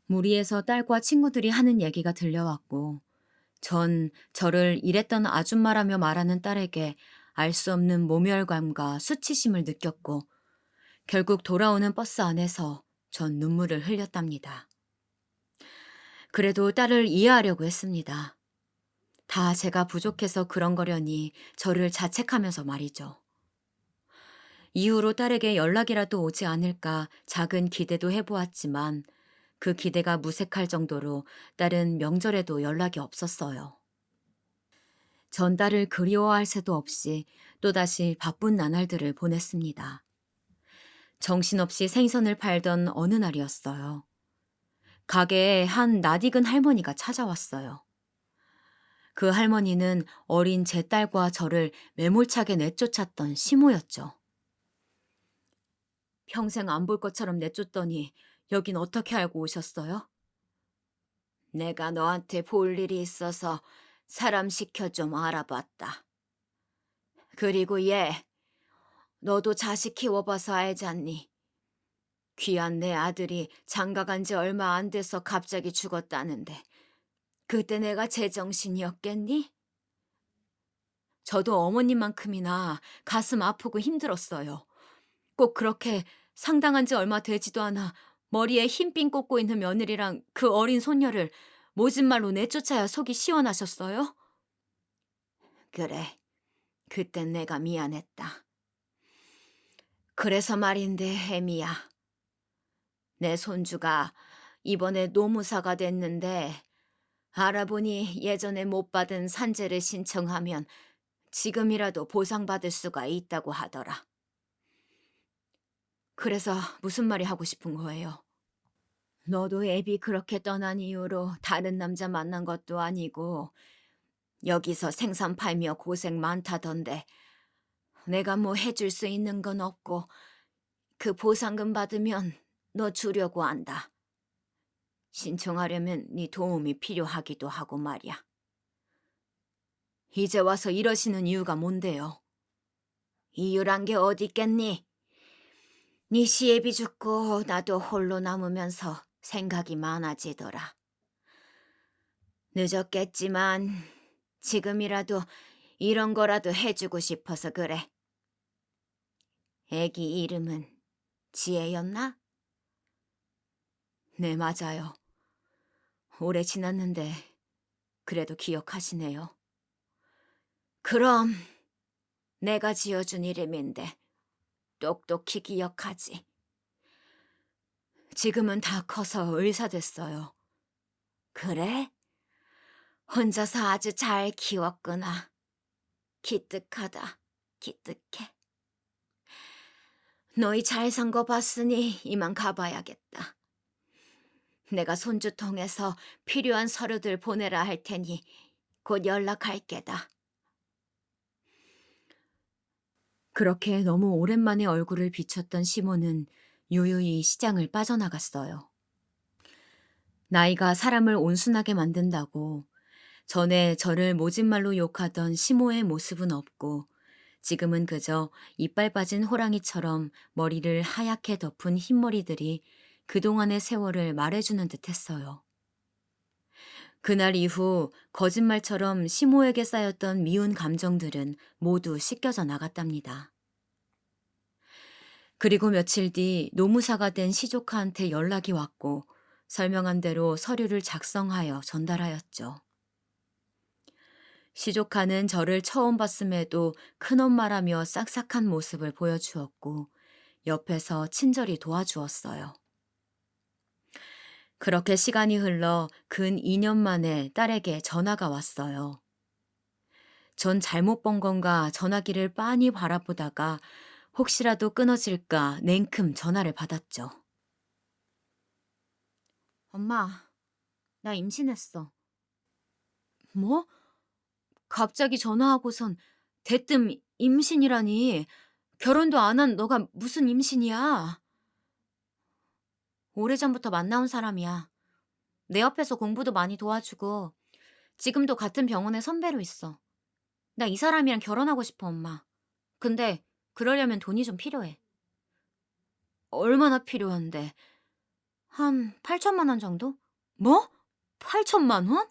Speaker 1: 무리해서 딸과 친구들이 하는 얘기가 들려왔고 전 저를 일했던 아줌마라며 말하는 딸에게 알 수 없는 모멸감과 수치심을 느꼈고 결국 돌아오는 버스 안에서 전 눈물을 흘렸답니다. 그래도 딸을 이해하려고 했습니다. 다 제가 부족해서 그런 거려니 저를 자책하면서 말이죠. 이후로 딸에게 연락이라도 오지 않을까 작은 기대도 해보았지만 그 기대가 무색할 정도로 딸은 명절에도 연락이 없었어요. 전 딸을 그리워할 새도 없이 또다시 바쁜 나날들을 보냈습니다. 정신없이 생선을 팔던 어느 날이었어요. 가게에 한 낯익은 할머니가 찾아왔어요. 그 할머니는 어린 제 딸과 저를 매몰차게 내쫓았던 시모였죠. 평생 안 볼 것처럼 내쫓더니 여긴 어떻게 알고 오셨어요? 내가 너한테 볼 일이 있어서 사람 시켜 좀 알아봤다. 그리고 얘, 너도 자식 키워봐서 알잖니. 귀한 내 아들이 장가 간 지 얼마 안 돼서 갑자기 죽었다는데 그때 내가 제정신이었겠니? 저도 어머님만큼이나 가슴 아프고 힘들었어요. 꼭 그렇게 상당한 지 얼마 되지도 않아 머리에 흰핀 꽂고 있는 며느리랑 그 어린 손녀를 모진 말로 내쫓아야 속이 시원하셨어요? 그래, 그땐 내가 미안했다. 그래서 말인데, 애미야. 내 손주가 이번에 노무사가 됐는데 알아보니 예전에 못 받은 산재를 신청하면 지금이라도 보상받을 수가 있다고 하더라. 그래서 무슨 말이 하고 싶은 거예요? 너도 애비 그렇게 떠난 이후로 다른 남자 만난 것도 아니고 여기서 생선 팔며 고생 많다던데 내가 뭐 해줄 수 있는 건 없고 그 보상금 받으면 너 주려고 한다. 신청하려면 네 도움이 필요하기도 하고 말이야. 이제 와서 이러시는 이유가 뭔데요? 이유란 게 어디 있겠니? 네 시애비 죽고 나도 홀로 남으면서 생각이 많아지더라. 늦었겠지만 지금이라도 이런 거라도 해주고 싶어서 그래. 애기 이름은 지혜였나? 네, 맞아요. 오래 지났는데 그래도 기억하시네요. 그럼 내가 지어준 이름인데 똑똑히 기억하지. 지금은 다 커서 의사 됐어요. 그래? 혼자서 아주 잘 키웠구나.
Speaker 2: 기특하다. 기특해. 너희 잘 산 거 봤으니 이만 가봐야겠다. 내가 손주 통해서 필요한 서류들 보내라 할 테니 곧 연락할 게다. 그렇게 너무 오랜만에 얼굴을 비췄던 시몬은 유유히 시장을 빠져나갔어요. 나이가 사람을 온순하게 만든다고 전에 저를 모진말로 욕하던 시모의 모습은 없고 지금은 그저 이빨 빠진 호랑이처럼 머리를 하얗게 덮은 흰머리들이 그동안의 세월을 말해주는 듯 했어요. 그날 이후 거짓말처럼 시모에게 쌓였던 미운 감정들은 모두 씻겨져 나갔답니다. 그리고 며칠 뒤 노무사가 된 시조카한테 연락이 왔고 설명한 대로 서류를 작성하여 전달하였죠. 시조카는 저를 처음 봤음에도 큰엄마라며 싹싹한 모습을 보여주었고 옆에서 친절히 도와주었어요. 그렇게 시간이 흘러 근 2년 만에 딸에게 전화가 왔어요. 전 잘못 번 건가 전화기를 빤히 바라보다가 혹시라도 끊어질까 냉큼 전화를 받았죠. 엄마, 나 임신했어. 뭐? 갑자기 전화하고선 대뜸 임신이라니. 결혼도 안 한 너가 무슨 임신이야? 오래전부터 만나온 사람이야. 내 옆에서 공부도 많이 도와주고 지금도 같은 병원에 선배로 있어. 나 이 사람이랑 결혼하고 싶어, 엄마. 근데 그러려면 돈이 좀 필요해. 얼마나 필요한데? 한 8천만 원 정도? 뭐? 8천만 원?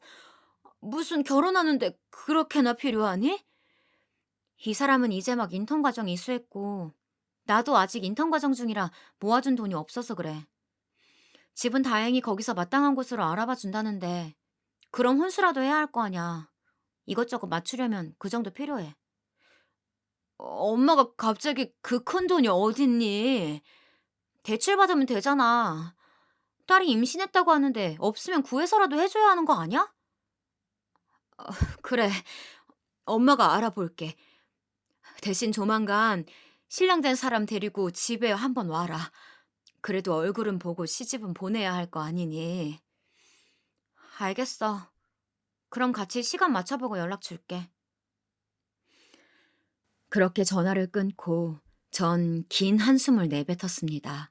Speaker 2: 무슨 결혼하는데 그렇게나 필요하니? 이 사람은 이제 막 인턴 과정 이수했고 나도 아직 인턴 과정 중이라 모아둔 돈이 없어서 그래. 집은 다행히 거기서 마땅한 곳으로 알아봐 준다는데 그럼 혼수라도 해야 할 거 아냐. 이것저것 맞추려면 그 정도 필요해. 엄마가 갑자기 그 큰 돈이 어딨니? 대출 받으면 되잖아. 딸이 임신했다고 하는데 없으면 구해서라도 해줘야 하는 거 아니야? 그래, 엄마가 알아볼게. 대신 조만간 신랑 된 사람 데리고 집에 한번 와라. 그래도 얼굴은 보고 시집은 보내야 할 거 아니니. 알겠어. 그럼 같이 시간 맞춰보고 연락 줄게. 그렇게 전화를 끊고 전 긴 한숨을 내뱉었습니다.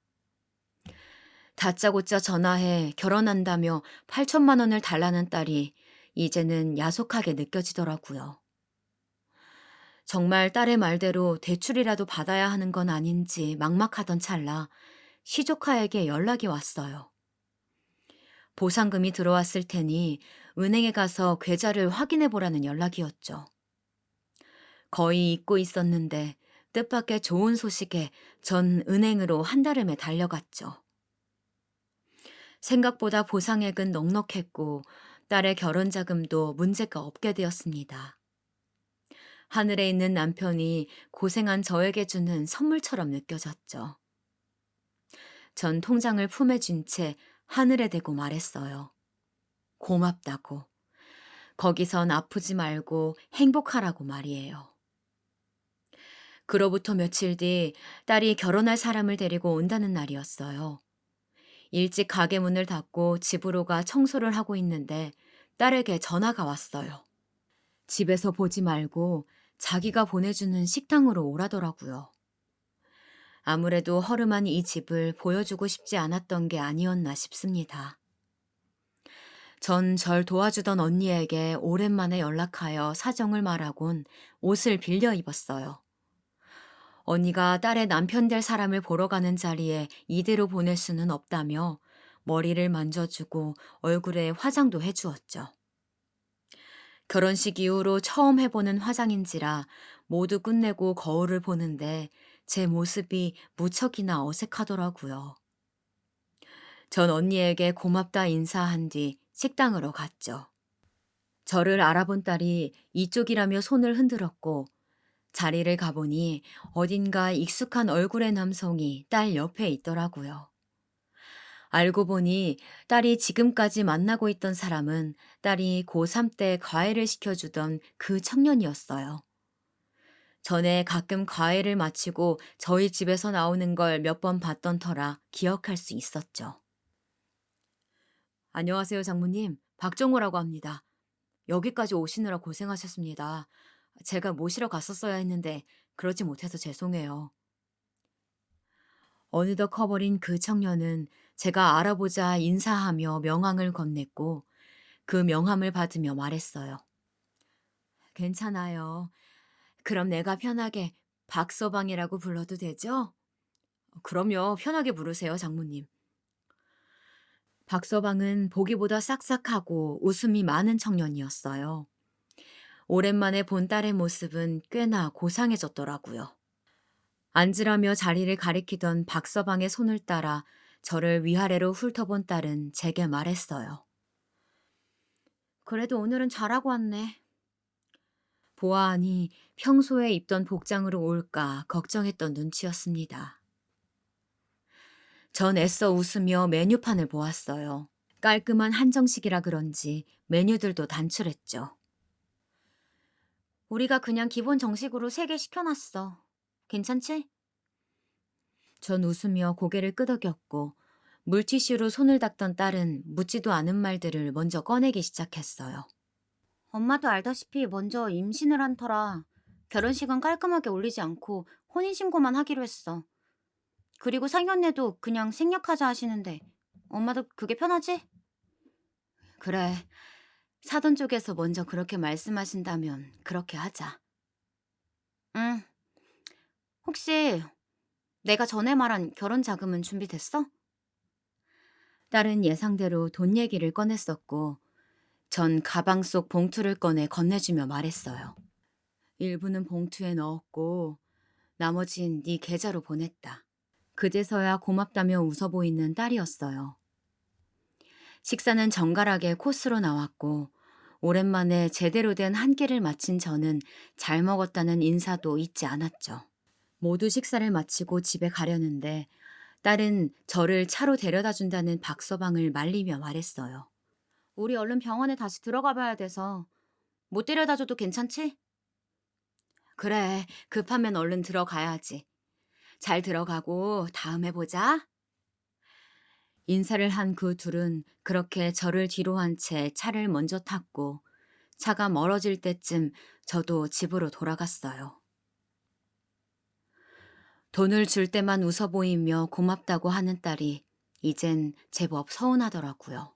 Speaker 2: 다짜고짜 전화해 결혼한다며 8천만 원을 달라는 딸이 이제는 야속하게 느껴지더라고요. 정말 딸의 말대로 대출이라도 받아야 하는 건 아닌지 막막하던 찰나 시조카에게 연락이 왔어요. 보상금이 들어왔을 테니 은행에 가서 계좌를 확인해 보라는 연락이었죠. 거의 잊고 있었는데 뜻밖의 좋은 소식에 전 은행으로 한달음에 달려갔죠. 생각보다 보상액은 넉넉했고 딸의 결혼 자금도 문제가 없게 되었습니다. 하늘에 있는 남편이 고생한 저에게 주는 선물처럼 느껴졌죠. 전 통장을 품에 쥔 채 하늘에 대고 말했어요. 고맙다고. 거기선 아프지 말고 행복하라고 말이에요. 그로부터 며칠 뒤 딸이 결혼할 사람을 데리고 온다는 날이었어요. 일찍 가게 문을 닫고 집으로 가 청소를 하고 있는데 딸에게 전화가 왔어요. 집에서 보지 말고 자기가 보내주는 식당으로 오라더라고요. 아무래도 허름한 이 집을 보여주고 싶지 않았던 게 아니었나 싶습니다. 전 절 도와주던 언니에게 오랜만에 연락하여 사정을 말하곤 옷을 빌려 입었어요. 언니가 딸의 남편 될 사람을 보러 가는 자리에 이대로 보낼 수는 없다며 머리를 만져주고 얼굴에 화장도 해주었죠. 결혼식 이후로 처음 해보는 화장인지라 모두 끝내고 거울을 보는데 제 모습이 무척이나 어색하더라고요. 전 언니에게 고맙다 인사한 뒤 식당으로 갔죠. 저를 알아본 딸이 이쪽이라며 손을 흔들었고 자리를 가보니 어딘가 익숙한 얼굴의 남성이 딸 옆에 있더라고요. 알고 보니 딸이 지금까지 만나고 있던 사람은 딸이 고3 때 과외를 시켜주던 그 청년이었어요.
Speaker 1: 전에 가끔 과외를 마치고 저희 집에서 나오는 걸 몇 번 봤던 터라 기억할 수 있었죠. 안녕하세요, 장모님. 박정호라고 합니다. 여기까지 오시느라 고생하셨습니다. 제가 모시러 갔었어야 했는데 그러지 못해서 죄송해요. 어느덧 커버린 그 청년은 제가 알아보자 인사하며 명함을 건넸고 그 명함을 받으며 말했어요. 괜찮아요. 그럼 내가 편하게 박서방이라고 불러도 되죠? 그럼요. 편하게 부르세요, 장모님. 박서방은 보기보다 싹싹하고 웃음이 많은 청년이었어요. 오랜만에 본 딸의 모습은 꽤나 고상해졌더라고요. 앉으라며 자리를 가리키던 박서방의 손을 따라 저를 위아래로 훑어본 딸은 제게 말했어요. 그래도 오늘은 잘하고 왔네. 보아하니 평소에 입던 복장으로 올까 걱정했던 눈치였습니다. 전 애써 웃으며 메뉴판을 보았어요. 깔끔한 한정식이라 그런지 메뉴들도 단출했죠. 우리가 그냥 기본 정식으로 3개 시켜놨어. 괜찮지? 전 웃으며 고개를 끄덕였고 물티슈로 손을 닦던 딸은 묻지도 않은 말들을 먼저 꺼내기 시작했어요. 엄마도 알다시피 먼저 임신을 한 터라 결혼식은 깔끔하게 올리지 않고 혼인신고만 하기로 했어. 그리고 상견례도 그냥 생략하자 하시는데 엄마도 그게 편하지? 그래. 사돈 쪽에서 먼저 그렇게 말씀하신다면 그렇게 하자. 응. 혹시 내가 전에 말한 결혼 자금은 준비됐어? 딸은 예상대로 돈 얘기를 꺼냈었고 전 가방 속 봉투를 꺼내 건네주며 말했어요. 일부는 봉투에 넣었고 나머진 네 계좌로 보냈다. 그제서야 고맙다며 웃어 보이는 딸이었어요. 식사는 정갈하게 코스로 나왔고 오랜만에 제대로 된 한 끼를 마친 저는 잘 먹었다는 인사도 잊지 않았죠. 모두 식사를 마치고 집에 가려는데 딸은 저를 차로 데려다 준다는 박서방을 말리며 말했어요. 우리 얼른 병원에 다시 들어가 봐야 돼서 못 데려다 줘도 괜찮지? 그래, 급하면 얼른 들어가야지. 잘 들어가고 다음에 보자. 인사를 한 그 둘은 그렇게 저를 뒤로 한 채 차를 먼저 탔고 차가 멀어질 때쯤 저도 집으로 돌아갔어요. 돈을 줄 때만 웃어 보이며 고맙다고 하는 딸이 이젠 제법 서운하더라고요.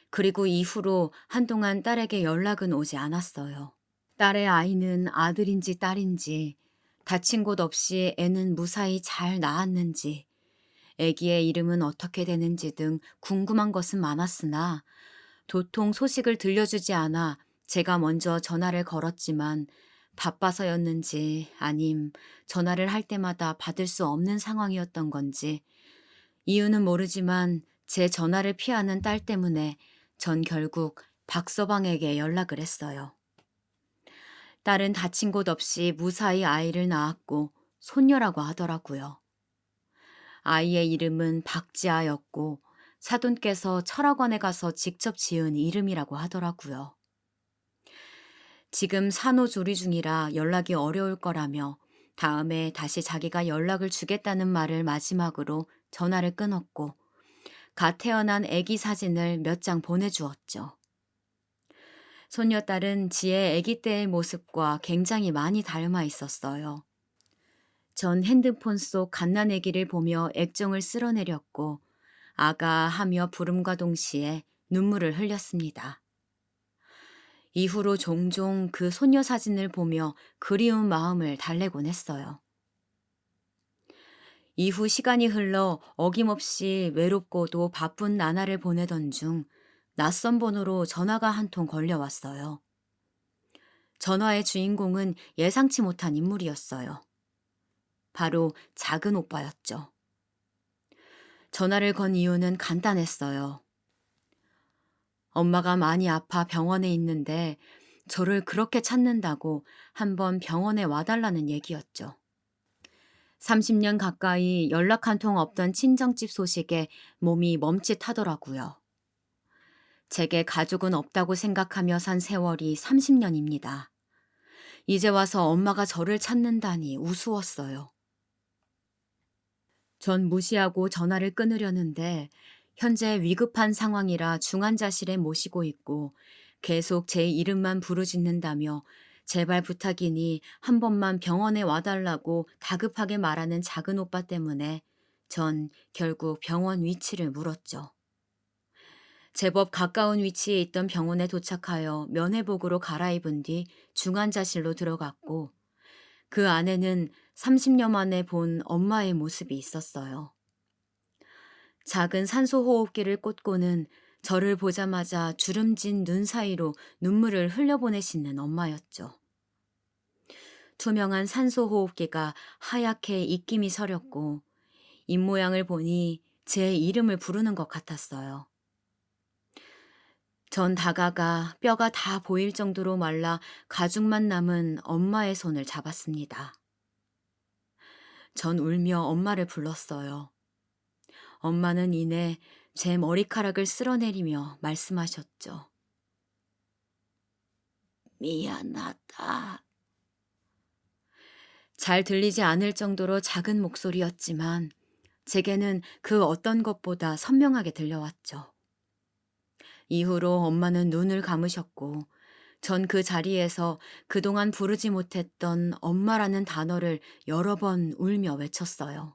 Speaker 1: 그리고 이후로 한동안 딸에게 연락은 오지 않았어요. 딸의 아이는 아들인지 딸인지 다친 곳 없이 애는 무사히 잘 낳았는지 아기의 이름은 어떻게 되는지 등 궁금한 것은 많았으나 도통 소식을 들려주지 않아 제가 먼저 전화를 걸었지만 바빠서였는지 아님 전화를 할 때마다 받을 수 없는 상황이었던 건지 이유는 모르지만 제 전화를 피하는 딸 때문에 전 결국 박서방에게 연락을 했어요. 딸은 다친 곳 없이 무사히 아이를 낳았고 손녀라고 하더라고요. 아이의 이름은 박지아였고 사돈께서 철학원에 가서 직접 지은 이름이라고 하더라고요. 지금 산후조리 중이라 연락이 어려울 거라며 다음에 다시 자기가 연락을 주겠다는 말을 마지막으로 전화를 끊었고 갓 태어난 아기 사진을 몇 장 보내주었죠. 손녀딸은 지의 아기 때의 모습과 굉장히 많이 닮아 있었어요. 전 핸드폰 속 갓난아기를 보며 액정을 쓸어내렸고 아가 하며 부름과 동시에 눈물을 흘렸습니다. 이후로 종종 그 손녀 사진을 보며 그리운 마음을 달래곤 했어요. 이후 시간이 흘러 어김없이 외롭고도 바쁜 나날을 보내던 중 낯선 번호로 전화가 한 통 걸려왔어요. 전화의 주인공은 예상치 못한 인물이었어요. 바로 작은 오빠였죠. 전화를 건 이유는 간단했어요. 엄마가 많이 아파 병원에 있는데 저를 그렇게 찾는다고 한번 병원에 와달라는 얘기였죠. 30년 가까이 연락 한 통 없던 친정집 소식에 몸이 멈칫하더라고요. 제게 가족은 없다고 생각하며 산 세월이 30년입니다. 이제 와서 엄마가 저를 찾는다니 우스웠어요. 전 무시하고 전화를 끊으려는데 현재 위급한 상황이라 중환자실에 모시고 있고 계속 제 이름만 부르짖는다며 제발 부탁이니 한 번만 병원에 와달라고 다급하게 말하는 작은 오빠 때문에 전 결국 병원 위치를 물었죠. 제법 가까운 위치에 있던 병원에 도착하여 면회복으로 갈아입은 뒤 중환자실로 들어갔고 그 안에는 30년 만에 본 엄마의 모습이 있었어요. 작은 산소호흡기를 꽂고는 저를 보자마자 주름진 눈 사이로 눈물을 흘려보내시는 엄마였죠. 투명한 산소호흡기가 하얗게 입김이 서렸고 입모양을 보니 제 이름을 부르는 것 같았어요. 전 다가가 뼈가 다 보일 정도로 말라 가죽만 남은 엄마의 손을 잡았습니다. 전 울며 엄마를 불렀어요. 엄마는 이내 제 머리카락을 쓸어내리며 말씀하셨죠. 미안하다. 잘 들리지 않을 정도로 작은 목소리였지만 제게는 그 어떤 것보다 선명하게 들려왔죠. 이후로 엄마는 눈을 감으셨고 전 그 자리에서 그동안 부르지 못했던 엄마라는 단어를 여러 번 울며 외쳤어요.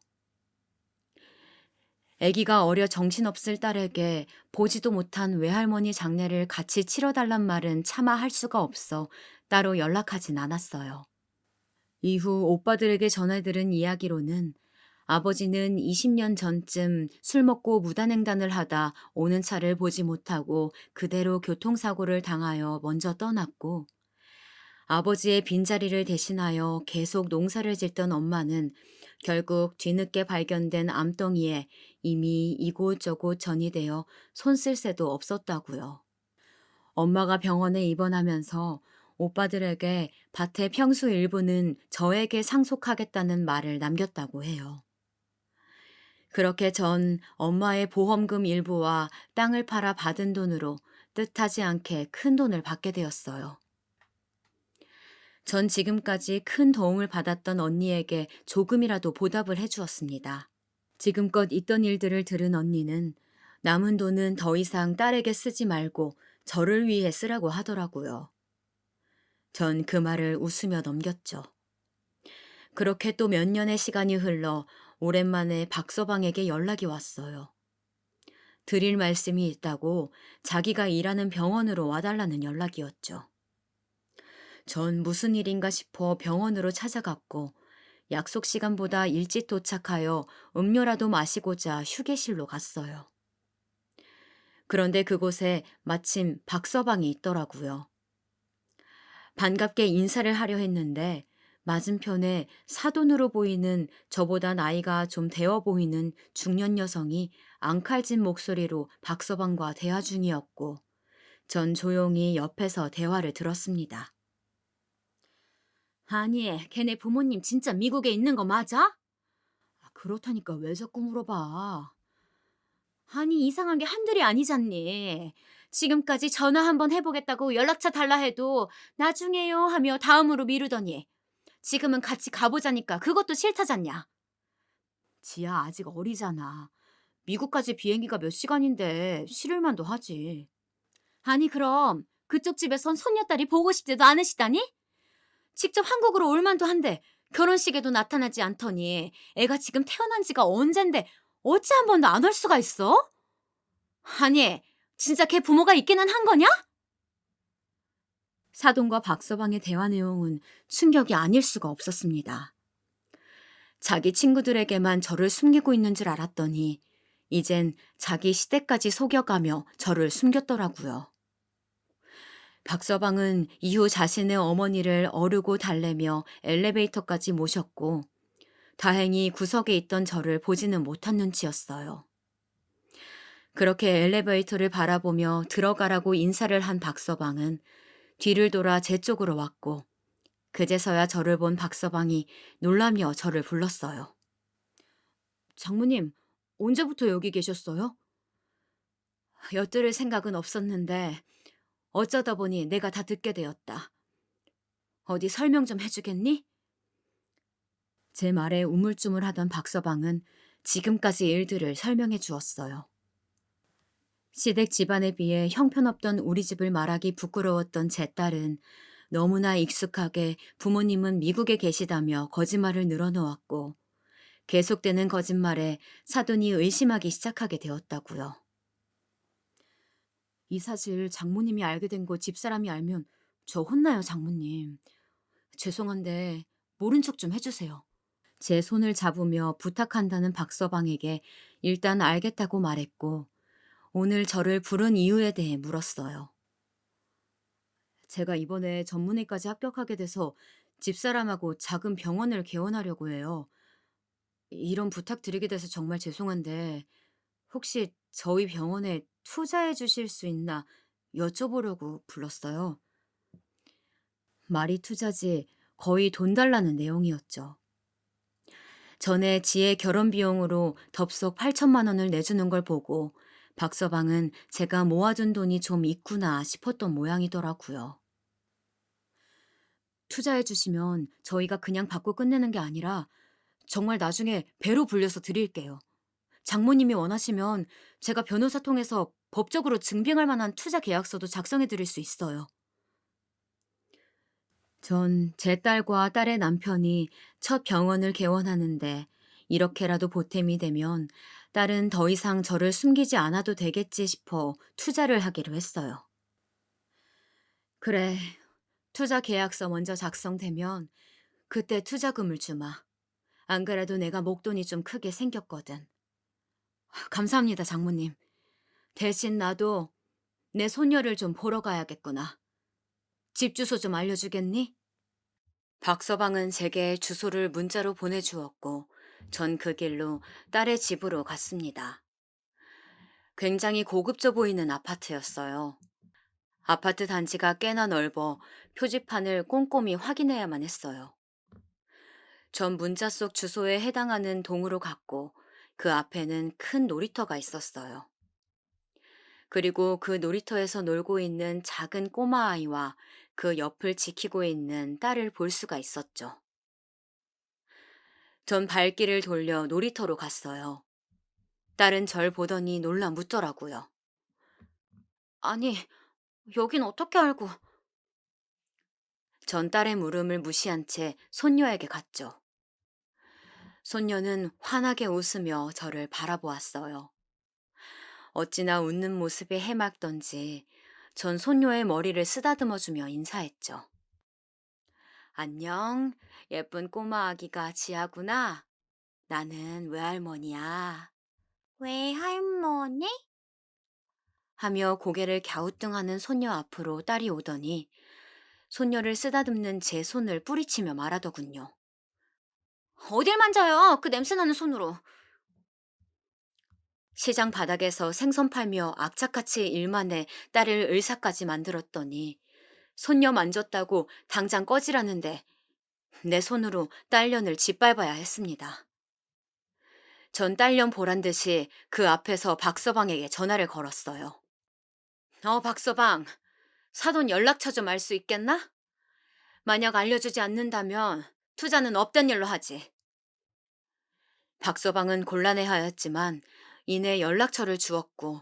Speaker 1: 아기가 어려 정신없을 딸에게 보지도 못한 외할머니 장례를 같이 치러달란 말은 차마 할 수가 없어 따로 연락하진 않았어요. 이후 오빠들에게 전해들은 이야기로는 아버지는 20년 전쯤 술 먹고 무단횡단을 하다 오는 차를 보지 못하고 그대로 교통사고를 당하여 먼저 떠났고 아버지의 빈자리를 대신하여 계속 농사를 짓던 엄마는 결국 뒤늦게 발견된 암덩이에 이미 이곳저곳 전이되어 손 쓸 새도 없었다고요. 엄마가 병원에 입원하면서 오빠들에게 밭의 평수 일부는 저에게 상속하겠다는 말을 남겼다고 해요. 그렇게 전 엄마의 보험금 일부와 땅을 팔아 받은 돈으로 뜻하지 않게 큰 돈을 받게 되었어요. 전 지금까지 큰 도움을 받았던 언니에게 조금이라도 보답을 해주었습니다. 지금껏 있던 일들을 들은 언니는 남은 돈은 더 이상 딸에게 쓰지 말고 저를 위해 쓰라고 하더라고요. 전 그 말을 웃으며 넘겼죠. 그렇게 또 몇 년의 시간이 흘러 오랜만에 박서방에게 연락이 왔어요. 드릴 말씀이 있다고 자기가 일하는 병원으로 와달라는 연락이었죠. 전 무슨 일인가 싶어 병원으로 찾아갔고 약속 시간보다 일찍 도착하여 음료라도 마시고자 휴게실로 갔어요. 그런데 그곳에 마침 박서방이 있더라고요. 반갑게 인사를 하려 했는데 맞은편에 사돈으로 보이는 저보다 나이가 좀 되어 보이는 중년 여성이 앙칼진 목소리로 박서방과 대화 중이었고 전 조용히 옆에서 대화를 들었습니다. 아니, 걔네 부모님 진짜 미국에 있는 거 맞아? 그렇다니까 왜 자꾸 물어봐. 아니, 이상한 게 한둘이 아니잖니. 지금까지 전화 한번 해보겠다고 연락처 달라 해도 나중에요 하며 다음으로 미루더니 지금은 같이 가보자니까 그것도 싫다잖냐. 지야 아직 어리잖아. 미국까지 비행기가 몇 시간인데 싫을만도 하지. 아니 그럼 그쪽 집에선 손녀딸이 보고 싶지도 않으시다니? 직접 한국으로 올 만도 한데 결혼식에도 나타나지 않더니 애가 지금 태어난 지가 언젠데 어찌 한 번도 안 올 수가 있어? 아니 진짜 걔 부모가 있기는 한 거냐? 사돈과 박서방의 대화 내용은 충격이 아닐 수가 없었습니다. 자기 친구들에게만 저를 숨기고 있는 줄 알았더니 이젠 자기 시댁까지 속여가며 저를 숨겼더라고요. 박서방은 이후 자신의 어머니를 어르고 달래며 엘리베이터까지 모셨고 다행히 구석에 있던 저를 보지는 못한 눈치였어요. 그렇게 엘리베이터를 바라보며 들어가라고 인사를 한 박서방은 뒤를 돌아 제 쪽으로 왔고 그제서야 저를 본 박서방이 놀라며 저를 불렀어요. 장모님, 언제부터 여기 계셨어요? 엿들을 생각은 없었는데 어쩌다 보니 내가 다 듣게 되었다. 어디 설명 좀 해주겠니? 제 말에 우물쭈물하던 박서방은 지금까지 일들을 설명해 주었어요. 시댁 집안에 비해 형편없던 우리 집을 말하기 부끄러웠던 제 딸은 너무나 익숙하게 부모님은 미국에 계시다며 거짓말을 늘어놓았고, 계속되는 거짓말에 사돈이 의심하기 시작하게 되었다고요. 이 사실 장모님이 알게 된 거 집사람이 알면 저 혼나요, 장모님. 죄송한데 모른 척 좀 해주세요. 제 손을 잡으며 부탁한다는 박서방에게 일단 알겠다고 말했고, 오늘 저를 부른 이유에 대해 물었어요. 제가 이번에 전문의까지 합격하게 돼서 집사람하고 작은 병원을 개원하려고 해요. 이런 부탁드리게 돼서 정말 죄송한데 혹시 저희 병원에 투자해 주실 수 있나 여쭤보려고 불렀어요. 말이 투자지 거의 돈 달라는 내용이었죠. 전에 지혜 결혼 비용으로 덥석 8천만 원을 내주는 걸 보고 박서방은 제가 모아둔 돈이 좀 있구나 싶었던 모양이더라고요. 투자해 주시면 저희가 그냥 받고 끝내는 게 아니라 정말 나중에 배로 불려서 드릴게요. 장모님이 원하시면 제가 변호사 통해서 법적으로 증빙할 만한 투자 계약서도 작성해 드릴 수 있어요. 전 제 딸과 딸의 남편이 첫 병원을 개원하는데 이렇게라도 보탬이 되면 딸은 더 이상 저를 숨기지 않아도 되겠지 싶어 투자를 하기로 했어요. 그래, 투자 계약서 먼저 작성되면 그때 투자금을 주마. 안 그래도 내가 목돈이 좀 크게 생겼거든. 감사합니다, 장모님. 대신 나도 내 손녀를 좀 보러 가야겠구나. 집 주소 좀 알려주겠니? 박서방은 제게 주소를 문자로 보내주었고, 전 그 길로 딸의 집으로 갔습니다. 굉장히 고급져 보이는 아파트였어요. 아파트 단지가 꽤나 넓어 표지판을 꼼꼼히 확인해야만 했어요. 전 문자 속 주소에 해당하는 동으로 갔고, 그 앞에는 큰 놀이터가 있었어요. 그리고 그 놀이터에서 놀고 있는 작은 꼬마아이와 그 옆을 지키고 있는 딸을 볼 수가 있었죠. 전 발길을 돌려 놀이터로 갔어요. 딸은 절 보더니 놀라 묻더라고요. 아니, 여긴 어떻게 알고? 전 딸의 물음을 무시한 채 손녀에게 갔죠. 손녀는 환하게 웃으며 저를 바라보았어요. 어찌나 웃는 모습이 해맑던지 전 손녀의 머리를 쓰다듬어주며 인사했죠. 안녕, 예쁜 꼬마 아기가 지아구나. 나는 외할머니야.
Speaker 2: 외할머니?
Speaker 1: 하며 고개를 갸우뚱하는 손녀 앞으로 딸이 오더니 손녀를 쓰다듬는 제 손을 뿌리치며 말하더군요.
Speaker 2: 어딜 만져요? 그 냄새나는 손으로.
Speaker 1: 시장 바닥에서 생선 팔며 악착같이 일만 해 딸을 을사까지 만들었더니 손녀 만졌다고 당장 꺼지라는데 내 손으로 딸년을 짓밟아야 했습니다. 전 딸년 보란 듯이 그 앞에서 박서방에게 전화를 걸었어요. 박서방, 사돈 연락처 좀 알 수 있겠나? 만약 알려주지 않는다면 투자는 없던 일로 하지. 박서방은 곤란해하였지만 이내 연락처를 주었고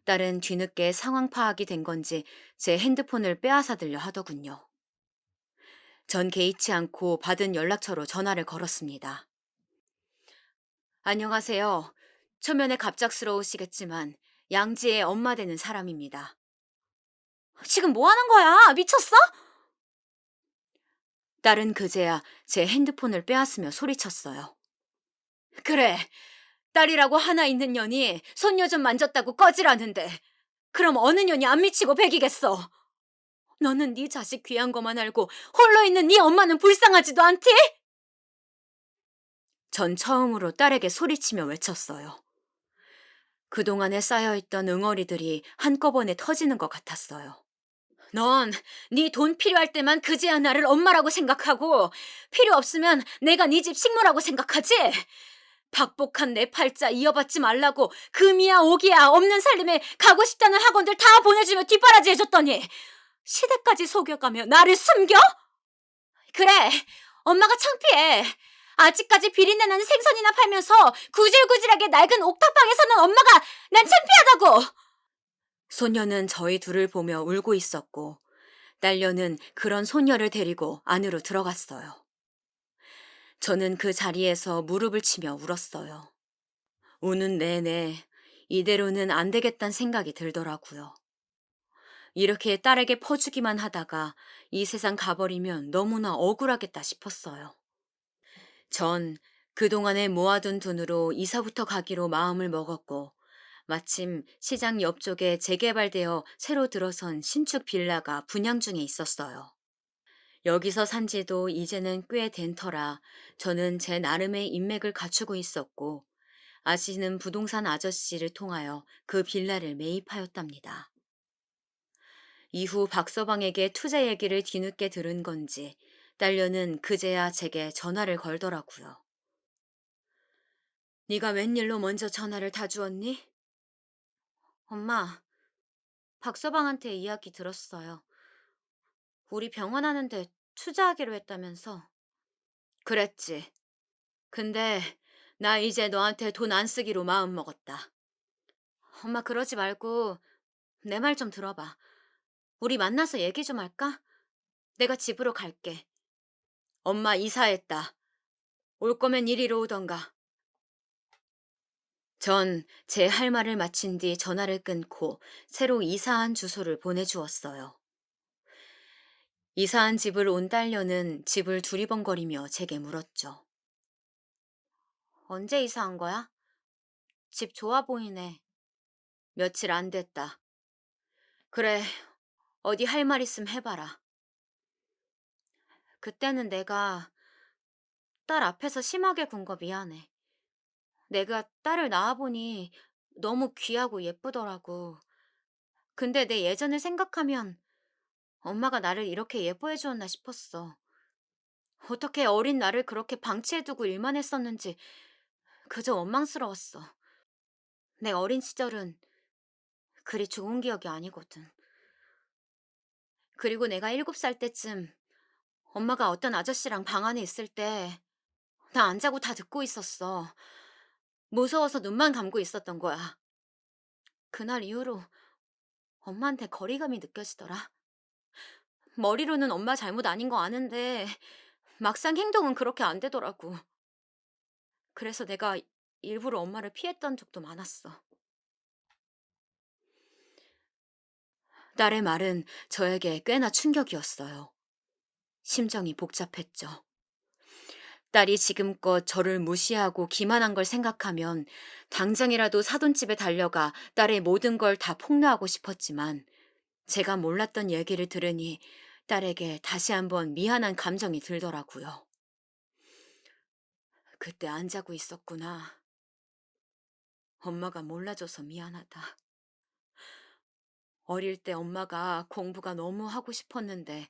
Speaker 1: 딸은 뒤늦게 상황 파악이 된 건지 제 핸드폰을 빼앗아들려 하더군요. 전 개의치 않고 받은 연락처로 전화를 걸었습니다. 안녕하세요. 초면에 갑작스러우시겠지만 양지의 엄마 되는 사람입니다.
Speaker 2: 지금 뭐 하는 거야? 미쳤어?
Speaker 1: 딸은 그제야 제 핸드폰을 빼앗으며 소리쳤어요. 그래, 딸이라고 하나 있는 년이 손녀 좀 만졌다고 꺼지라는데 그럼 어느 년이 안 미치고 배기겠어? 너는 네 자식 귀한 것만 알고 홀로 있는 네 엄마는 불쌍하지도 않디? 전 처음으로 딸에게 소리치며 외쳤어요. 그동안에 쌓여있던 응어리들이 한꺼번에 터지는 것 같았어요. 넌 네 돈 필요할 때만 그제야 나를 엄마라고 생각하고 필요 없으면 내가 네 집 식모라고 생각하지? 박복한 내 팔자 이어받지 말라고 금이야 옥이야 없는 살림에 가고 싶다는 학원들 다 보내주며 뒷바라지 해줬더니 시댁까지 속여가며 나를 숨겨?
Speaker 2: 그래, 엄마가 창피해. 아직까지 비린내 나는 생선이나 팔면서 구질구질하게 낡은 옥탑방에 사는 엄마가 난 창피하다고!
Speaker 1: 소녀는 저희 둘을 보며 울고 있었고, 딸녀는 그런 소녀를 데리고 안으로 들어갔어요. 저는 그 자리에서 무릎을 치며 울었어요. 우는 내내 이대로는 안 되겠다는 생각이 들더라고요. 이렇게 딸에게 퍼주기만 하다가 이 세상 가버리면 너무나 억울하겠다 싶었어요. 전 그동안에 모아둔 돈으로 이사부터 가기로 마음을 먹었고, 마침 시장 옆쪽에 재개발되어 새로 들어선 신축 빌라가 분양 중에 있었어요. 여기서 산 지도 이제는 꽤 된 터라 저는 제 나름의 인맥을 갖추고 있었고, 아시는 부동산 아저씨를 통하여 그 빌라를 매입하였답니다. 이후 박서방에게 투자 얘기를 뒤늦게 들은 건지 딸려는 그제야 제게 전화를 걸더라고요. 네가 웬일로 먼저 전화를 다 주었니? 엄마, 박서방한테 이야기 들었어요. 우리 병원 하는데 투자하기로 했다면서. 그랬지. 근데 나 이제 너한테 돈 안 쓰기로 마음 먹었다. 엄마 그러지 말고 내 말 좀 들어봐. 우리 만나서 얘기 좀 할까? 내가 집으로 갈게. 엄마 이사했다. 올 거면 이리로 오던가. 전 제 할 말을 마친 뒤 전화를 끊고 새로 이사한 주소를 보내주었어요. 이사한 집을 온 딸녀는 집을 두리번거리며 제게 물었죠. 언제 이사한 거야? 집 좋아 보이네. 며칠 안 됐다. 그래, 어디 할 말 있음 해봐라. 그때는 내가 딸 앞에서 심하게 군 거 미안해. 내가 딸을 낳아보니 너무 귀하고 예쁘더라고. 근데 내 예전을 생각하면 엄마가 나를 이렇게 예뻐해 주었나 싶었어. 어떻게 어린 나를 그렇게 방치해두고 일만 했었는지 그저 원망스러웠어. 내 어린 시절은 그리 좋은 기억이 아니거든. 그리고 내가 7살 때쯤 엄마가 어떤 아저씨랑 방 안에 있을 때 나 안 자고 다 듣고 있었어. 무서워서 눈만 감고 있었던 거야. 그날 이후로 엄마한테 거리감이 느껴지더라. 머리로는 엄마 잘못 아닌 거 아는데 막상 행동은 그렇게 안 되더라고. 그래서 내가 일부러 엄마를 피했던 적도 많았어. 딸의 말은 저에게 꽤나 충격이었어요. 심정이 복잡했죠. 딸이 지금껏 저를 무시하고 기만한 걸 생각하면 당장이라도 사돈집에 달려가 딸의 모든 걸 다 폭로하고 싶었지만 제가 몰랐던 얘기를 들으니 딸에게 다시 한번 미안한 감정이 들더라고요. 그때 안 자고 있었구나. 엄마가 몰라줘서 미안하다. 어릴 때 엄마가 공부가 너무 하고 싶었는데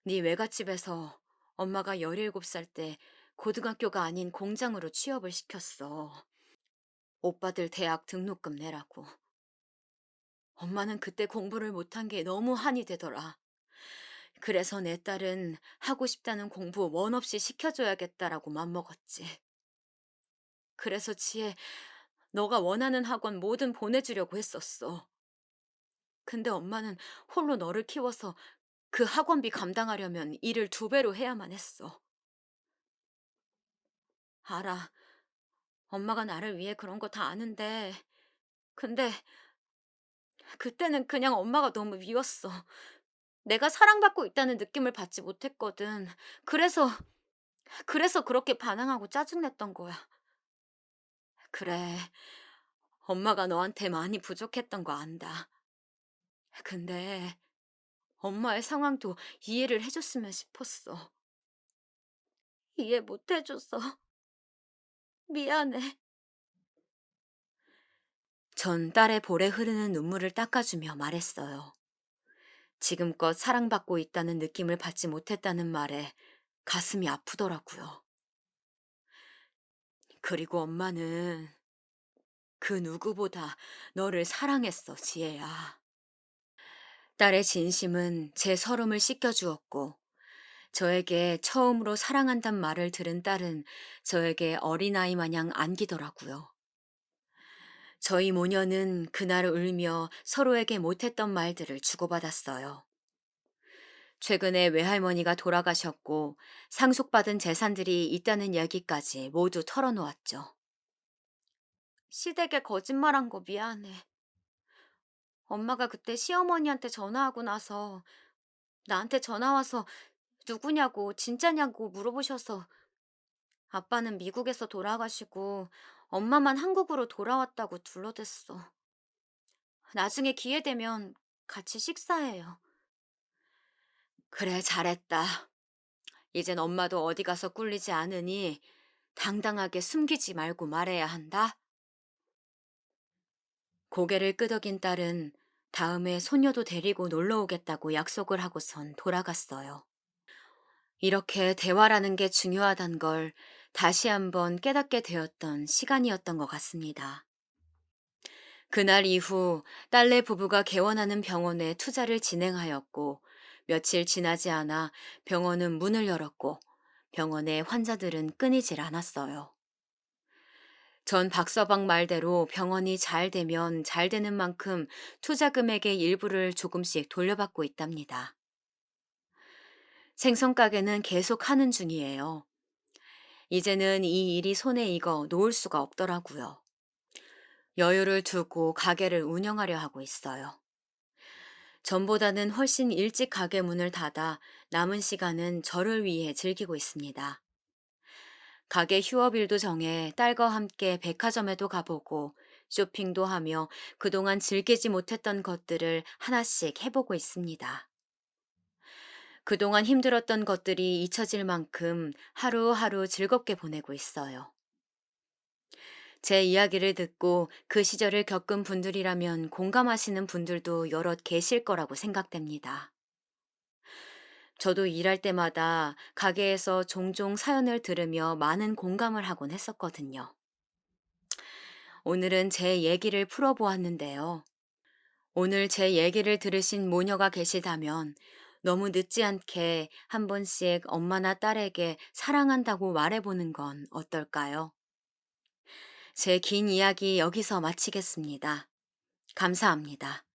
Speaker 1: 네 외갓집에서 엄마가 17살 때 고등학교가 아닌 공장으로 취업을 시켰어. 오빠들 대학 등록금 내라고. 엄마는 그때 공부를 못한 게 너무 한이 되더라. 그래서 내 딸은 하고 싶다는 공부 원 없이 시켜줘야겠다라고 맘먹었지. 그래서 지혜, 너가 원하는 학원 뭐든 보내주려고 했었어. 근데 엄마는 홀로 너를 키워서 그 학원비 감당하려면 일을 2배로 해야만 했어. 알아. 엄마가 나를 위해 그런 거 다 아는데. 근데 그때는 그냥 엄마가 너무 미웠어. 내가 사랑받고 있다는 느낌을 받지 못했거든. 그래서, 그래서 그렇게 반항하고 짜증냈던 거야. 그래. 엄마가 너한테 많이 부족했던 거 안다. 근데 엄마의 상황도 이해를 해줬으면 싶었어. 이해 못 해줘서 미안해. 전 딸의 볼에 흐르는 눈물을 닦아주며 말했어요. 지금껏 사랑받고 있다는 느낌을 받지 못했다는 말에 가슴이 아프더라고요. 그리고 엄마는 그 누구보다 너를 사랑했어, 지혜야. 딸의 진심은 제 서름을 씻겨주었고, 저에게 처음으로 사랑한단 말을 들은 딸은 저에게 어린아이 마냥 안기더라고요. 저희 모녀는 그날 울며 서로에게 못했던 말들을 주고받았어요. 최근에 외할머니가 돌아가셨고 상속받은 재산들이 있다는 이야기까지 모두 털어놓았죠. 시댁에 거짓말한 거 미안해. 엄마가 그때 시어머니한테 전화하고 나서 나한테 전화 와서 누구냐고 진짜냐고 물어보셔서 아빠는 미국에서 돌아가시고 엄마만 한국으로 돌아왔다고 둘러댔어. 나중에 기회 되면 같이 식사해요. 그래, 잘했다. 이젠 엄마도 어디 가서 꿀리지 않으니 당당하게 숨기지 말고 말해야 한다. 고개를 끄덕인 딸은 다음에 소녀도 데리고 놀러 오겠다고 약속을 하고선 돌아갔어요. 이렇게 대화라는 게 중요하단 걸 다시 한번 깨닫게 되었던 시간이었던 것 같습니다. 그날 이후 딸네 부부가 개원하는 병원에 투자를 진행하였고, 며칠 지나지 않아 병원은 문을 열었고, 병원의 환자들은 끊이질 않았어요. 전 박서방 말대로 병원이 잘 되면 잘 되는 만큼 투자 금액의 일부를 조금씩 돌려받고 있답니다. 생선 가게는 계속 하는 중이에요. 이제는 이 일이 손에 익어 놓을 수가 없더라고요. 여유를 두고 가게를 운영하려 하고 있어요. 전보다는 훨씬 일찍 가게 문을 닫아 남은 시간은 저를 위해 즐기고 있습니다. 가게 휴업일도 정해 딸과 함께 백화점에도 가보고 쇼핑도 하며 그동안 즐기지 못했던 것들을 하나씩 해보고 있습니다. 그동안 힘들었던 것들이 잊혀질 만큼 하루하루 즐겁게 보내고 있어요. 제 이야기를 듣고 그 시절을 겪은 분들이라면 공감하시는 분들도 여럿 계실 거라고 생각됩니다. 저도 일할 때마다 가게에서 종종 사연을 들으며 많은 공감을 하곤 했었거든요. 오늘은 제 얘기를 풀어보았는데요. 오늘 제 얘기를 들으신 모녀가 계시다면 너무 늦지 않게 한 번씩 엄마나 딸에게 사랑한다고 말해보는 건 어떨까요? 제 긴 이야기 여기서 마치겠습니다. 감사합니다.